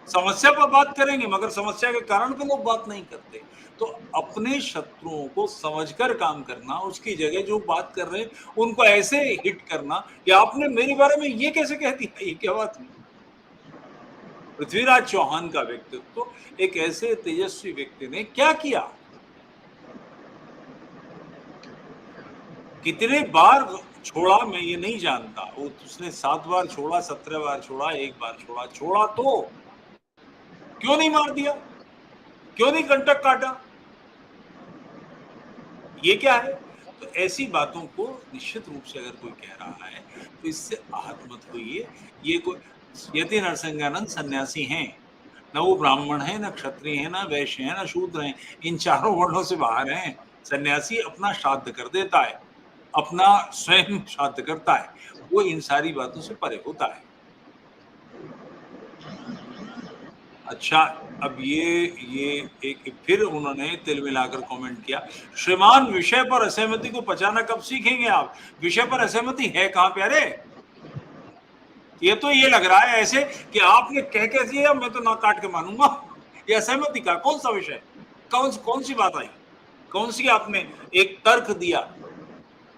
S3: समस्या पर बात करेंगे मगर समस्या के कारण पे लोग बात नहीं करते। तो अपने शत्रुओं को समझकर काम करना, उसकी जगह जो बात कर रहे हैं उनको ऐसे हिट करना कि आपने मेरे बारे में ये कैसे कह दिया, ये क्या बात हुई? पृथ्वीराज चौहान का व्यक्तित्व, एक ऐसे तेजस्वी व्यक्ति ने क्या किया, कितने बार छोड़ा मैं ये नहीं जानता। उसने 7 बार छोड़ा, 17 बार छोड़ा, 1 बार छोड़ा तो क्यों नहीं मार दिया, क्यों नहीं कंटक काटा, ये क्या है? तो ऐसी बातों को निश्चित रूप से अगर कोई कह रहा है तो इससे आहत मत होइए। ये कोई यति नरसिंहानंद सन्यासी हैं, न वो ब्राह्मण है, न क्षत्रिय है, न वैश्य है, न शूद्र हैं, इन चारों वर्णों से बाहर हैं। सन्यासी अपना श्राद्ध कर देता है, अपना स्वयं श्राद्ध करता है, वो इन सारी बातों से परे होता है। अच्छा, अब ये एक फिर उन्होंने तिल मिलाकर कमेंट किया, श्रीमान विषय पर असहमति को पचाना कब सीखेंगे आप? विषय पर असहमति है कहां प्यारे? ये तो ये लग रहा है ऐसे कि आपने कह के दिया मैं तो ना काट के मानूंगा। ये असहमति का कौन सा विषय, कौन सी बात आई, कौन सी आपने एक तर्क दिया?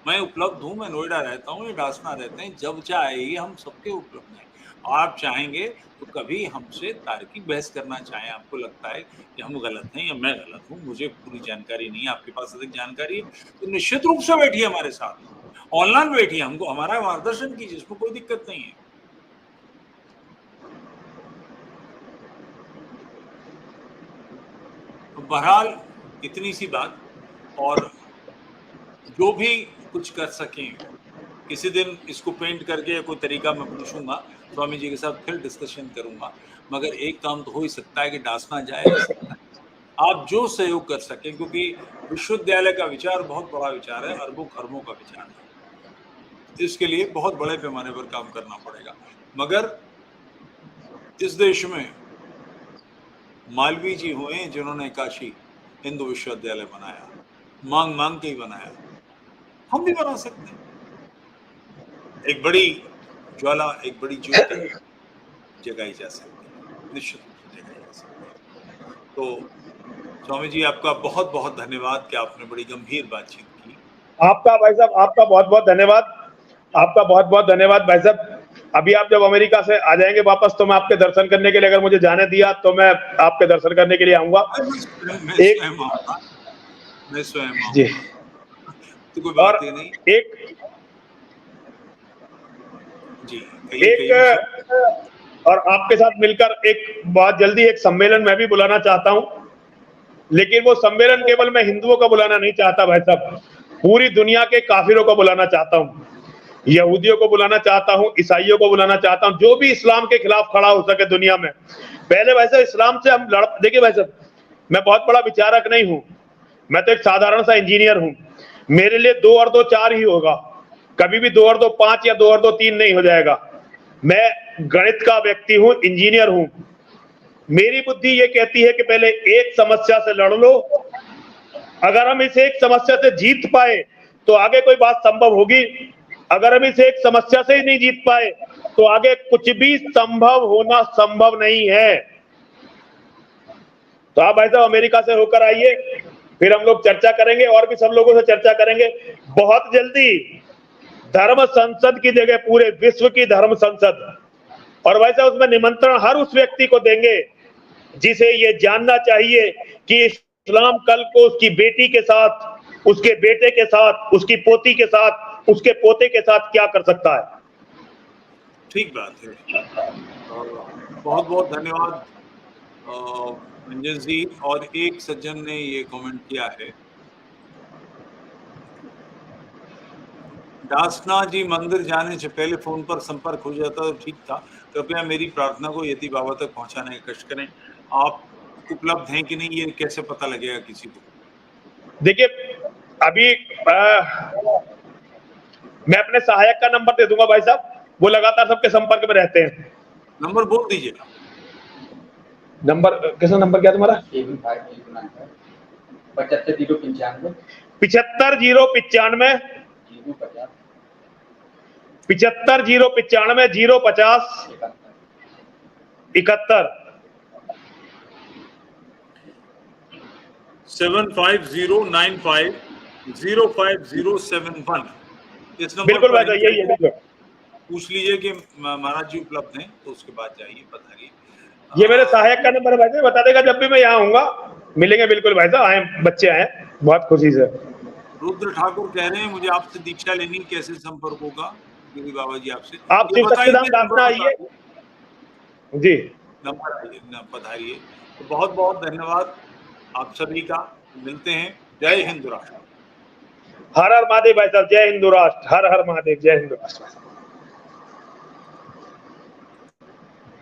S3: मैं उपलब्ध हूं, मैं नोएडा रहता हूँ, ये डासना रहते हैं, जब चाहे हम सबके उपलब्ध हैं। आप चाहेंगे तो कभी हमसे तार्किक बहस करना चाहें, आपको लगता है कि हम गलत हैं या मैं गलत हूं, मुझे पूरी जानकारी नहीं है, आपके पास अधिक जानकारी है, तो निश्चित रूप से बैठिए हमारे साथ, ऑनलाइन बैठिए, हमको हमारा मार्गदर्शन कीजिए, इसमें कोई दिक्कत नहीं है। तो बहरहाल इतनी सी बात, और जो भी कुछ कर सकें, किसी दिन इसको पेंट करके कोई तरीका मैं पूछूंगा, स्वामी जी के साथ फिर डिस्कशन करूंगा, मगर एक काम तो हो ही सकता है कि डासना जाए सकता है। आप जो सहयोग कर सकें, क्योंकि विश्वविद्यालय का विचार बहुत बड़ा विचार है, अरबों खरबों का विचार है, इसके लिए बहुत बड़े पैमाने पर काम करना पड़ेगा। मगर इस देश में मालवीय जी हुए जिन्होंने काशी हिंदू विश्वविद्यालय बनाया, मांग के ही बनाया, हम भी बना सकते हैं। एक बड़ी ज्वाला, एक बड़ी ज्योति जगाई जा सकती है, निश्चित रूप से जगाई जा सकती है। तो स्वामी जी आपका बहुत बहुत धन्यवाद कि आपने बड़ी गंभीर बातचीत की।
S2: आपका भाई साहब, आपका बहुत बहुत धन्यवाद, आपका बहुत बहुत धन्यवाद भाई साहब। अभी आप जब अमेरिका से आ जाएंगे वापस तो मैं आपके दर्शन करने के लिए, अगर मुझे जाने दिया तो मैं आपके दर्शन करने के लिए आऊंगा।
S1: मैं स्वयं
S2: जी।
S1: आऊंगा, तो कोई बात ही नहीं। जी
S2: और आपके साथ मिलकर एक बहुत जल्दी एक सम्मेलन मैं भी बुलाना चाहता हूं, लेकिन वो सम्मेलन केवल मैं हिंदुओं का बुलाना नहीं चाहता भाई साहब, पूरी दुनिया के काफिरों को बुलाना चाहता हूं, यहूदियों को बुलाना चाहता हूं, ईसाइयों को बुलाना चाहता हूं, जो भी इस्लाम के खिलाफ खड़ा हो सके दुनिया में। पहले वैसे इस्लाम से हम देखिए भाई साहब, मैं बहुत बड़ा विचारक नहीं हूं, मैं तो एक साधारण सा इंजीनियर हूं। मेरे लिए 2 और 2 4 ही होगा, कभी भी 2 और 2 5 या 2 और 2 3 नहीं हो जाएगा। मैं गणित का व्यक्ति हूं, इंजीनियर हूं। मेरी बुद्धि ये कहती है कि पहले एक समस्या से लड़ लो, अगर हम इस एक समस्या से जीत पाए तो आगे कोई बात संभव होगी, अगर हम इस एक समस्या से ही नहीं जीत पाए तो आगे कुछ भी संभव होना संभव नहीं है। तो आप भाई साहब अमेरिका से होकर आइए, फिर हम लोग चर्चा करेंगे और भी सब लोगों से चर्चा करेंगे बहुत जल्दी। धर्म संसद की जगह पूरे विश्व की धर्म संसद, और वैसे उसमें निमंत्रण हर उस व्यक्ति को देंगे जिसे ये जानना चाहिए कि इस्लाम कल को उसकी बेटी के साथ, उसके बेटे के साथ, उसकी पोती के साथ, उसके पोते के साथ क्या कर सकता है।
S1: ठीक बात है। बहुत बहुत धन्यवाद मंजन जी। और एक सज्जन ने ये कमेंट किया है, दासना जी मंदिर जाने से पहले फोन पर संपर्क हो जाता तो ठीक था, कृपया मेरी प्रार्थना को यति बाबा तक पहुंचाने का कष्ट करें। आप उपलब्ध हैं कि नहीं, ये कैसे पता लगेगा किसी को?
S2: देखिए अभी मैं अपने सहायक का नंबर दे दूंगा भाई साहब, वो लगातार सबके संपर्क में रहते हैं।
S1: नंबर बोल दीजिए।
S2: नंबर कैसा नंबर क्या तुम्हारा?
S4: 75095
S2: 75095 050 71
S1: 75095 05071। इस नंबर
S2: बिल्कुल
S1: पर
S2: भाई साहब यही है। बिल्कुल
S1: पूछ लीजिए कि महाराज जी उपलब्ध हैं, तो उसके बाद जाइए, पधारिए।
S2: ये मेरे सहायक का नंबर है भाई साहब, बता देगा जब भी मैं यहाँ आऊंगा, मिलेंगे बिल्कुल भाई साहब। आए बच्चे आए बहुत खुशी से।
S1: रुद्र ठाकुर कह रहे हैं मुझे आपसे दीक्षा लेनी, कैसे संपर्क होगा गिरी बाबा जी आपसे?
S2: आप शिव सच्चिदानंद दासना आइए जी,
S1: नंबर आइए, पधारिए। तो बहुत बहुत धन्यवाद आप सभी का, मिलते हैं। जय हिंद राष्ट्र।
S2: हर हर महादेव भाई साहब, जय हिंदू राष्ट्र, हर हर महादेव, जय हिंदू राष्ट्र।